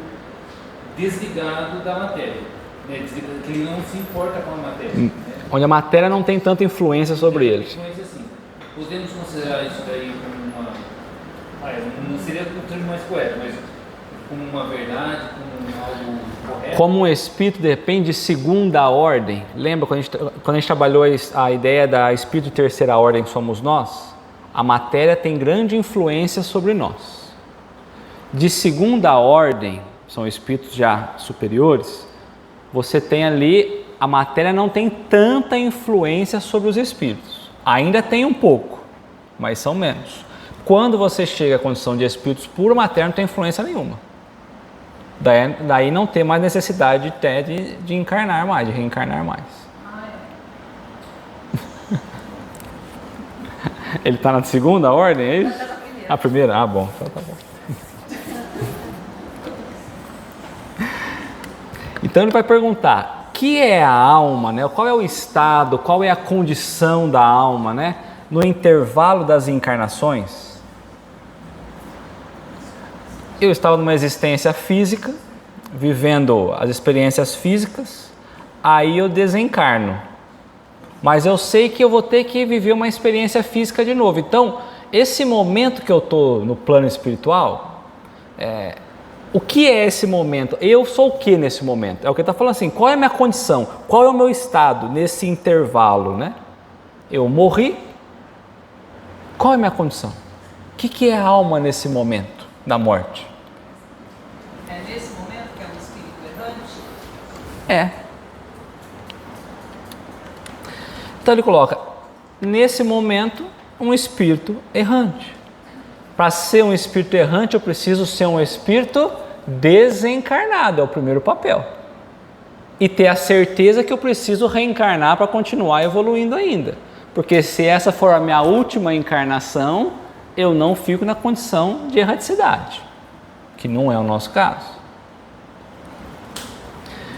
desligado da matéria, né? Que ele não se importa com a matéria. Né? Onde a matéria não tem tanta influência sobre ele. Mas assim, podemos considerar isso daí como uma... não seria o termo mais correto, mas como uma verdade, como algo correto. Como um espírito depende de segunda ordem. Lembra quando a gente trabalhou a ideia da espírito de terceira ordem que somos nós? A matéria tem grande influência sobre nós. De segunda ordem, são espíritos já superiores, você tem ali, a matéria não tem tanta influência sobre os espíritos. Ainda tem um pouco, mas são menos. Quando você chega à condição de espíritos puros, a matéria não tem influência nenhuma. Daí não tem mais necessidade até de encarnar mais, de reencarnar mais. Ele está na segunda ordem, é isso? A primeira? Ah, bom. Então tá bom. Então ele vai perguntar, o que é a alma, né? Qual é o estado, qual é a condição da alma, né? No intervalo das encarnações. Eu estava numa existência física, vivendo as experiências físicas, aí eu desencarno. Mas eu sei que eu vou ter que viver uma experiência física de novo. Então, esse momento que eu estou no plano espiritual, o que é esse momento? Eu sou o que nesse momento? É o que ele está falando assim, qual é a minha condição? Qual é o meu estado nesse intervalo, né? Eu morri, qual é a minha condição? O que é a alma nesse momento da morte? É nesse momento que é um espírito errante? É. Então ele coloca, nesse momento, um espírito errante. Para ser um espírito errante, eu preciso ser um espírito desencarnado, é o primeiro papel. E ter a certeza que eu preciso reencarnar para continuar evoluindo ainda. Porque se essa for a minha última encarnação, eu não fico na condição de erraticidade, que não é o nosso caso.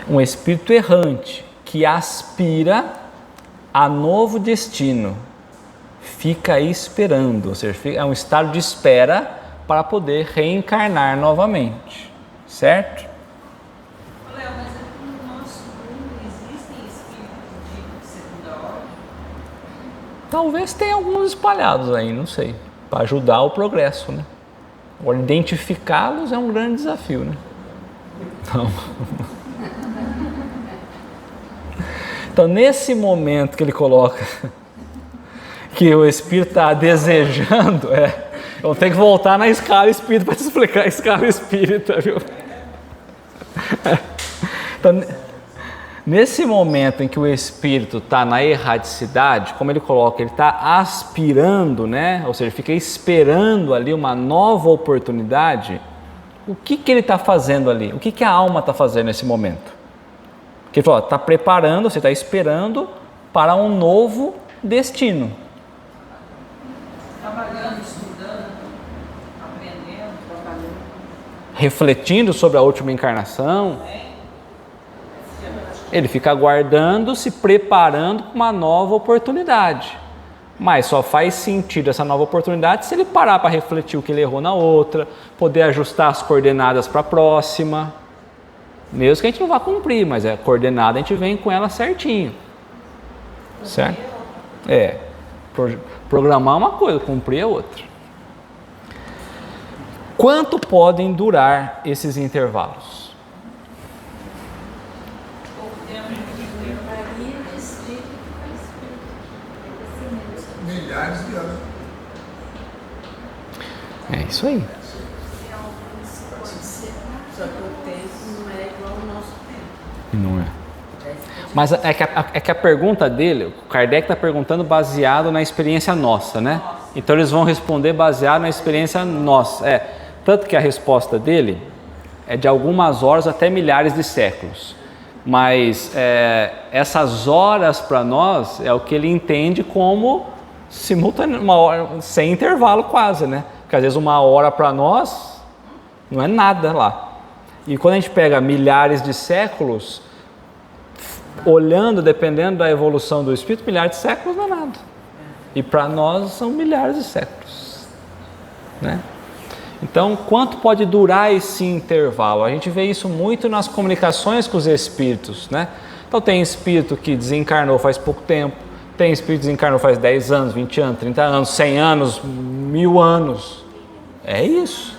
Um espírito errante que aspira a novo destino, fica aí esperando, ou seja, é um estado de espera para poder reencarnar novamente, certo? Léo, mas no nosso mundo existem espíritos de segunda ordem? Talvez tenha alguns espalhados aí, não sei, para ajudar o progresso, né? Agora, identificá-los é um grande desafio, né? Então, nesse momento que ele coloca que o espírito está desejando, eu tenho que voltar na escala espírita para te explicar a escala espírita, viu? Então, nesse momento em que o espírito está na erraticidade, como ele coloca, ele está aspirando, né? Ou seja, fica esperando ali uma nova oportunidade. O que ele está fazendo ali? O que a alma está fazendo nesse momento? Que ele falou, está preparando, você está esperando para um novo destino. Trabalhando, estudando, aprendendo, trabalhando. Refletindo sobre a última encarnação. Ele fica aguardando, se preparando para uma nova oportunidade. Mas só faz sentido essa nova oportunidade se ele parar para refletir o que ele errou na outra, poder ajustar as coordenadas para a próxima. Mesmo que a gente não vá cumprir, mas a coordenada a gente vem com ela certinho. Certo? Programar uma coisa, cumprir é outra. Quanto podem durar esses intervalos? Milhares de anos. É isso aí. Só que o tempo não é igual ao nosso tempo. Não é. Mas é que a pergunta dele, o Kardec está perguntando baseado na experiência nossa, né? Então eles vão responder baseado na experiência nossa. Tanto que a resposta dele é de algumas horas até milhares de séculos. Mas essas horas para nós é o que ele entende como simultâneo, uma hora, sem intervalo quase, né? Porque às vezes uma hora para nós não é nada lá. E quando a gente pega milhares de séculos, olhando, dependendo da evolução do espírito, milhares de séculos não é nada. E para nós são milhares de séculos, né? Então, quanto pode durar esse intervalo? A gente vê isso muito nas comunicações com os espíritos, né? Então, tem espírito que desencarnou faz pouco tempo, tem espírito que desencarnou faz 10 anos, 20 anos, 30 anos, 100 anos, 1000 anos. É isso.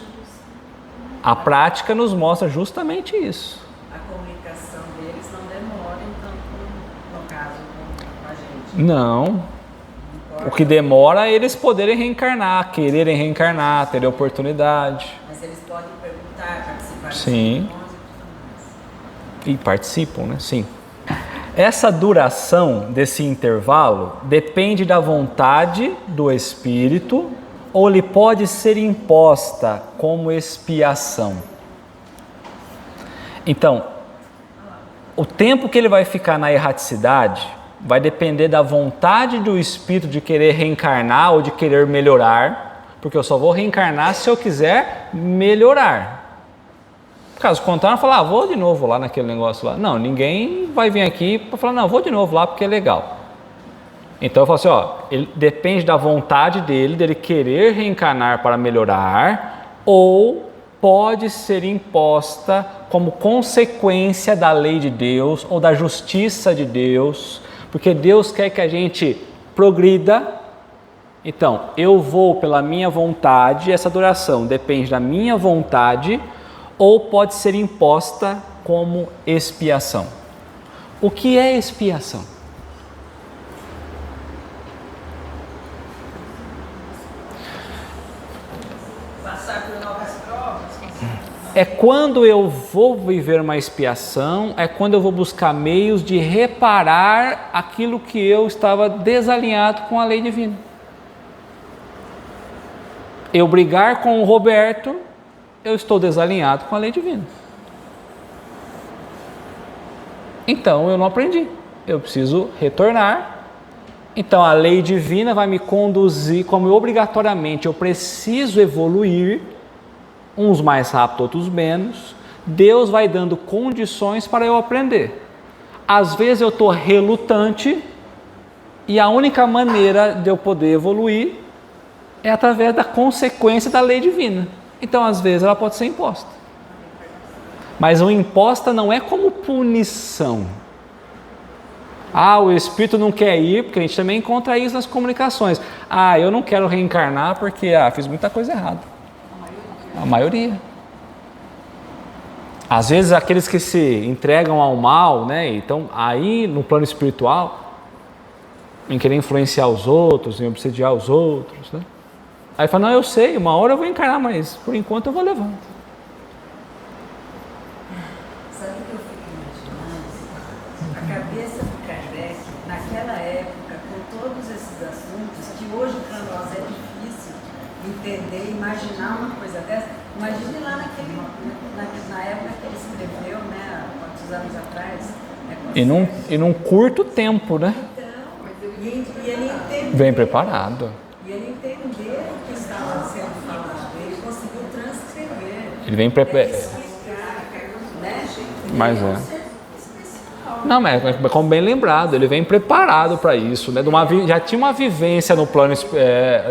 A prática nos mostra justamente isso. A comunicação deles não demora, então, no caso, com a gente. Não. O que demora é eles poderem reencarnar, quererem reencarnar, terem oportunidade. Mas eles podem perguntar, participar. Sim. E participam, né? Sim. Essa duração desse intervalo depende da vontade do espírito ou lhe pode ser imposta como expiação. Então, o tempo que ele vai ficar na erraticidade vai depender da vontade do espírito de querer reencarnar ou de querer melhorar, porque eu só vou reencarnar se eu quiser melhorar. Caso contrário, falar, vou de novo lá naquele negócio lá. Não, ninguém vai vir aqui para falar, não, vou de novo lá porque é legal. Então eu falo assim, ele depende da vontade dele querer reencarnar para melhorar, ou pode ser imposta como consequência da lei de Deus ou da justiça de Deus, porque Deus quer que a gente progrida. Então, eu vou pela minha vontade, essa duração depende da minha vontade, ou pode ser imposta como expiação. O que é expiação? Passar por novas provas. É quando eu vou viver uma expiação, é quando eu vou buscar meios de reparar aquilo que eu estava desalinhado com a lei divina. Eu brigar com o Roberto, eu estou desalinhado com a lei divina. Então eu não aprendi, eu preciso retornar. Então a lei divina vai me conduzir, como obrigatoriamente eu preciso evoluir, uns mais rápido, outros menos. Deus vai dando condições para eu aprender. Às vezes eu estou relutante e a única maneira de eu poder evoluir é através da consequência da lei divina. Então, às vezes, ela pode ser imposta. Mas o imposta não é como punição. O espírito não quer ir, porque a gente também encontra isso nas comunicações. Eu não quero reencarnar porque fiz muita coisa errada. A maioria. Às vezes, aqueles que se entregam ao mal, né? Então, aí no plano espiritual, em querer influenciar os outros, em obsediar os outros, né? Aí fala, não, eu sei, uma hora eu vou encarnar, mas por enquanto eu vou levando. Sabe o que eu fico imaginando? A cabeça do Kardec, naquela época, com todos esses assuntos, que hoje para nós é difícil entender, imaginar uma coisa dessa. Imagine lá na época que ele escreveu, né, há quantos anos atrás, E num curto tempo, né? E ele entendeu. Vem preparado. E ele entendeu o que estava sendo falado. Ele conseguiu transcrever. Ele vem preparado. Explicar, né? Mas não, mas como bem lembrado, ele vem preparado para isso, né? Já tinha uma vivência no plano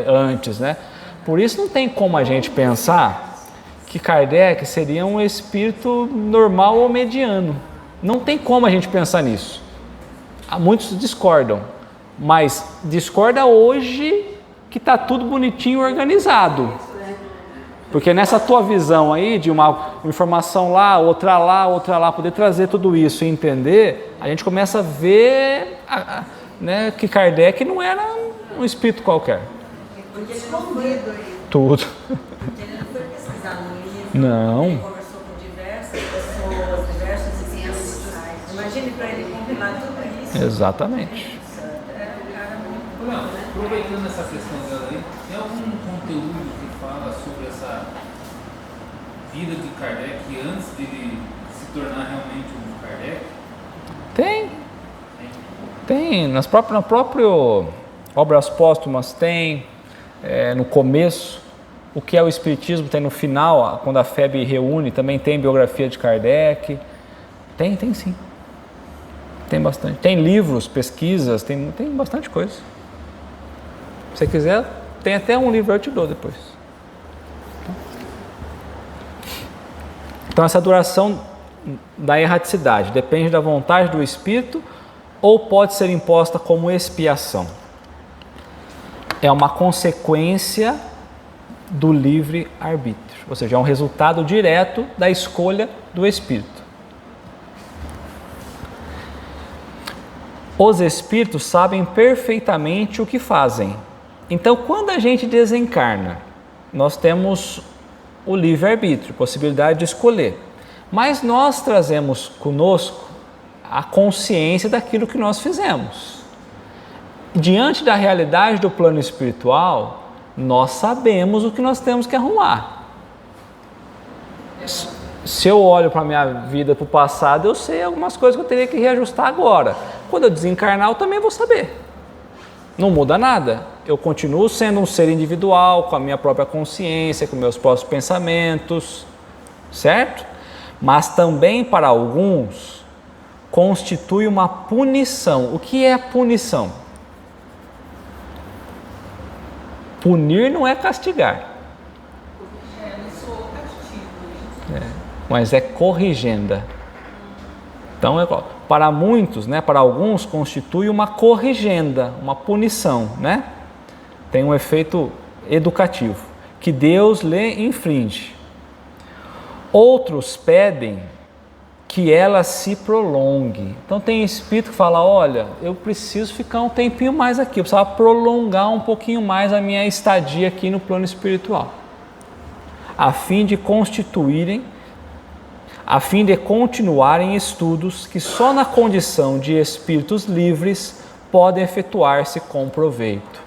antes, né? Por isso não tem como a gente pensar que Kardec seria um espírito normal ou mediano. Não tem como a gente pensar nisso. Muitos discordam, mas discorda hoje que está tudo bonitinho e organizado. Porque nessa tua visão aí de uma informação lá, outra lá, poder trazer tudo isso e entender, a gente começa a ver né, que Kardec não era um espírito qualquer. Porque ele não foi Tudo. Porque ele não foi pesquisar no livro. Não. Ele conversou com diversas pessoas, diversos espíritos. Imagine para ele compilar tudo isso. Exatamente. Era um cara muito bom, Não, né? aproveitando essa questão dela aí, tem algum conteúdo que fala sobre essa vida de Kardec antes de ele se tornar realmente um Kardec? Tem. Na própria Obras Póstumas tem, no começo, o que é o Espiritismo tem no final, quando a FEB reúne, também tem biografia de Kardec. Tem sim. Tem bastante. Tem livros, pesquisas, tem bastante coisa. Se você quiser, tem até um livro, eu te dou depois. Então essa duração da erraticidade depende da vontade do espírito ou pode ser imposta como expiação. É uma consequência do livre-arbítrio, ou seja, é um resultado direto da escolha do espírito. Os espíritos sabem perfeitamente o que fazem. Então, quando a gente desencarna, nós temos o livre-arbítrio, possibilidade de escolher. Mas nós trazemos conosco a consciência daquilo que nós fizemos. Diante da realidade do plano espiritual, nós sabemos o que nós temos que arrumar. Se eu olho para a minha vida, para o passado, eu sei algumas coisas que eu teria que reajustar agora. Quando eu desencarnar, eu também vou saber. Não muda nada. Eu continuo sendo um ser individual, com a minha própria consciência, com meus próprios pensamentos, certo? Mas também para alguns constitui uma punição. O que é punição? Punir não é castigar. Não sou castigo. Mas é corrigenda. Então, para muitos, né, para alguns, constitui uma corrigenda, uma punição, né? Tem um efeito educativo, que Deus lhe inflige. Outros pedem que ela se prolongue. Então, tem espírito que fala, olha, eu preciso ficar um tempinho mais aqui, eu precisava prolongar um pouquinho mais a minha estadia aqui no plano espiritual, a fim de continuarem estudos que só na condição de espíritos livres podem efetuar-se com proveito.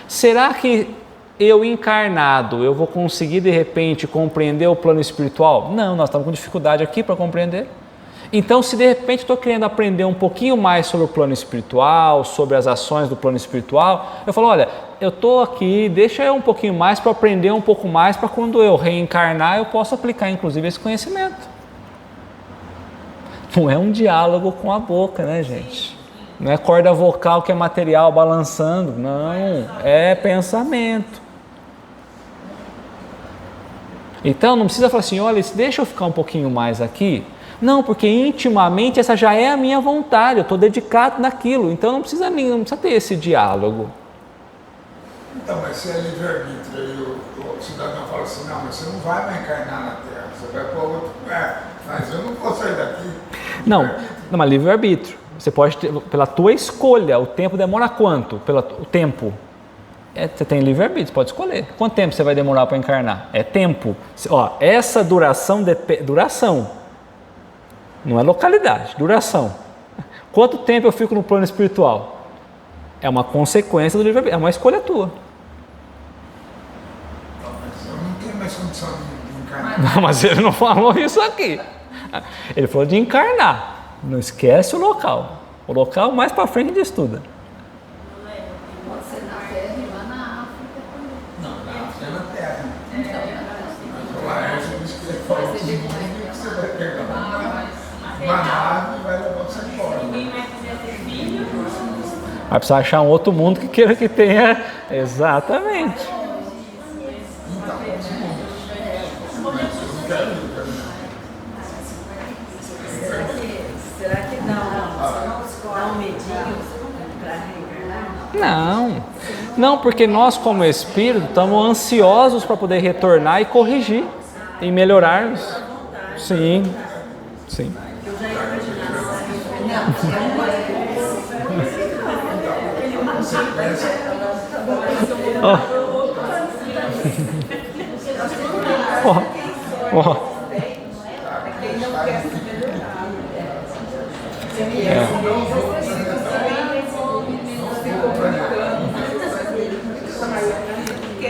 Será que eu encarnado, eu vou conseguir de repente compreender o plano espiritual? Não, nós estamos com dificuldade aqui para compreender. Então, se de repente estou querendo aprender um pouquinho mais sobre o plano espiritual, sobre as ações do plano espiritual, eu falo, olha, eu estou aqui, deixa eu um pouquinho mais para aprender um pouco mais, para quando eu reencarnar eu possa aplicar inclusive esse conhecimento. Não é um diálogo com a boca, né, gente? Não é corda vocal que é material balançando, não, é pensamento. Então não precisa falar assim, olha, deixa eu ficar um pouquinho mais aqui. Não, porque intimamente essa já é a minha vontade, eu estou dedicado naquilo, então não precisa ter esse diálogo. Então, mas se é livre-arbítrio, aí o cidadão fala assim, não, mas você não vai mais encarnar na Terra, você vai para outro lugar, mas eu não vou sair daqui. Não, mas livre-arbítrio. Você pode ter, pela tua escolha, o tempo demora quanto? O tempo. Você tem livre-arbítrio, você pode escolher. Quanto tempo você vai demorar para encarnar? É tempo. Essa duração, duração. Não é localidade, duração. Quanto tempo eu fico no plano espiritual? É uma consequência do livre-arbítrio, é uma escolha tua. Mas eu não tenho mais condição de encarnar. Não, mas ele não falou isso aqui. Ele falou de encarnar. Não esquece o local. O local mais para frente a gente estuda. Pode ser na terra e lá na África também. Não, na África é na terra. Então, Mas o Laércio disse que ele falou o seguinte, que você vai pegar uma nave e vai levar você embora. Ninguém vai quiser ter filho. Vai precisar achar um outro mundo que queira que tenha. Exatamente. Então, mas eu não quero ir. Será que dá um medinho para reencarnar? Não. Não, porque nós, como espírito, estamos ansiosos para poder retornar e corrigir e melhorarmos. Sim. Sim.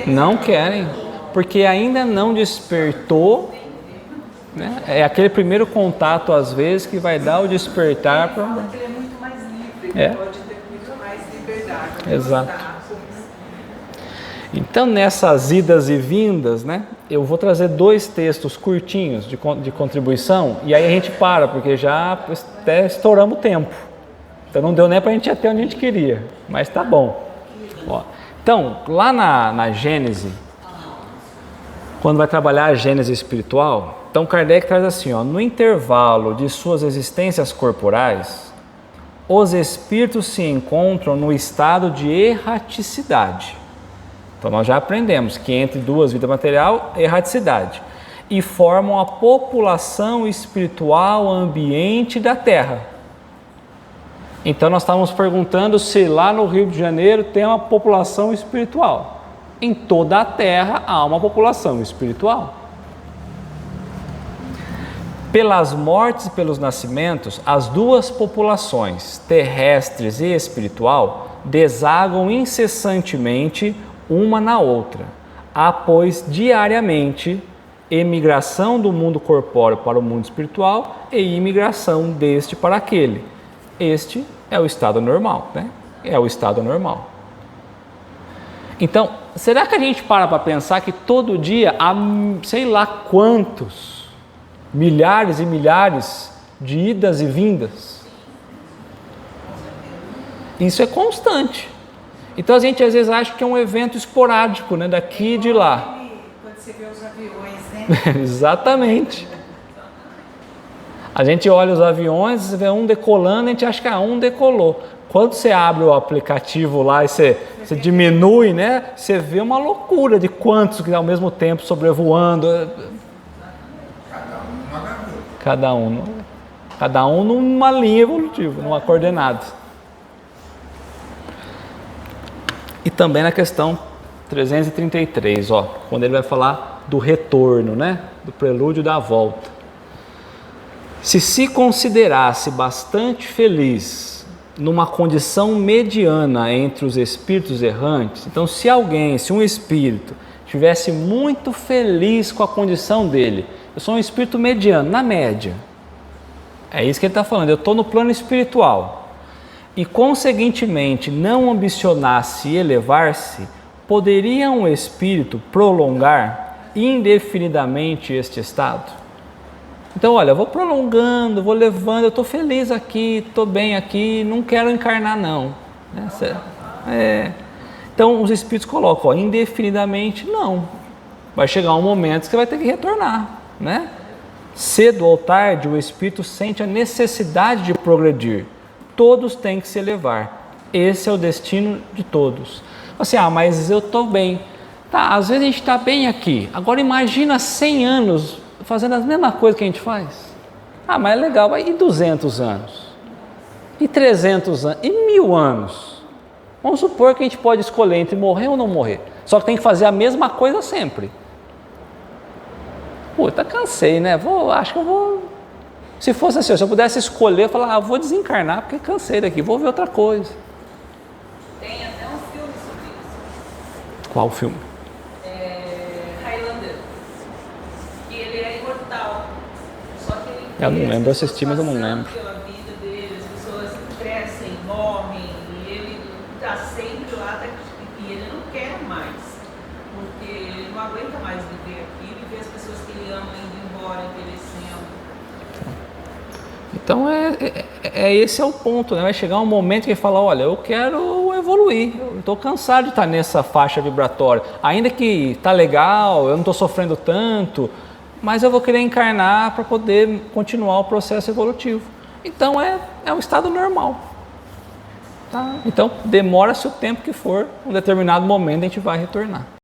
Não querem, porque ainda não despertou, né? É aquele primeiro contato, às vezes, que vai dar o despertar para... Ele é muito mais livre, É. ele pode ter muito mais liberdade. Exato. Então, nessas idas e vindas, né, eu vou trazer 2 textos curtinhos de contribuição, e aí a gente para, porque já até estouramos o tempo. Então, não deu nem para a gente ir até onde a gente queria, mas tá bom. Ó, então, lá na Gênese, quando vai trabalhar a Gênese espiritual, então Kardec traz assim, ó, no intervalo de suas existências corporais, os espíritos se encontram no estado de erraticidade. Então nós já aprendemos que entre 2 vidas material, erraticidade, e formam a população espiritual ambiente da Terra. Então nós estávamos perguntando se lá no Rio de Janeiro tem uma população espiritual. Em toda a Terra há uma população espiritual. Pelas mortes e pelos nascimentos, as 2 populações, terrestres e espiritual, desagam incessantemente uma na outra. Há, pois, diariamente emigração do mundo corpóreo para o mundo espiritual e imigração deste para aquele. Este é o estado normal, né? É o estado normal. Então, será que a gente para pensar que todo dia há sei lá quantos, milhares e milhares de idas e vindas? Isso é constante. Então a gente às vezes acha que é um evento esporádico, né? Daqui e de lá. Quando você vê os aviões, né? Exatamente. A gente olha os aviões, vê um decolando, a gente acha que um decolou. Quando você abre o aplicativo lá e você diminui, né? Você vê uma loucura de quantos que ao mesmo tempo sobrevoando. Cada um numa linha evolutiva, numa coordenada. E também na questão 333, ó, quando ele vai falar do retorno, né? Do prelúdio da volta. Se considerasse bastante feliz numa condição mediana entre os espíritos errantes, então se um espírito estivesse muito feliz com a condição dele, eu sou um espírito mediano, na média, é isso que ele está falando, eu estou no plano espiritual, e conseguintemente não ambicionasse elevar-se, poderia um espírito prolongar indefinidamente este estado? Então, olha, eu vou prolongando, vou levando, eu estou feliz aqui, estou bem aqui, não quero encarnar não. Então, os espíritos colocam, ó, indefinidamente não. Vai chegar um momento que você vai ter que retornar, né? Cedo ou tarde, o espírito sente a necessidade de progredir. Todos têm que se elevar. Esse é o destino de todos. Assim, mas eu estou bem. Tá, às vezes a gente está bem aqui. Agora imagina 100 anos fazendo a mesma coisa que a gente faz. Mas é legal. E 200 anos? E 300 anos? E 1000 anos? Vamos supor que a gente pode escolher entre morrer ou não morrer. Só que tem que fazer a mesma coisa sempre. Puta, cansei, né? Acho que eu vou... Se fosse assim, se eu pudesse escolher, eu falava, vou desencarnar porque cansei daqui, vou ver outra coisa. Tem até um filme sobre isso. Qual filme? Highlander. Que ele é imortal. Só que ele Eu não lembro, eu assisti, mas eu não lembro. Pela vida está sempre lá e ele não quer mais, porque ele não aguenta mais viver aqui, viver as pessoas que ele ama indo embora, envelhecendo. Então esse é o ponto, né? Vai chegar um momento que ele fala, olha, eu quero evoluir, eu estou cansado de estar nessa faixa vibratória, ainda que está legal, eu não estou sofrendo tanto, mas eu vou querer encarnar para poder continuar o processo evolutivo. Então é um estado normal. Tá? Então demora-se o tempo que for, um determinado momento a gente vai retornar.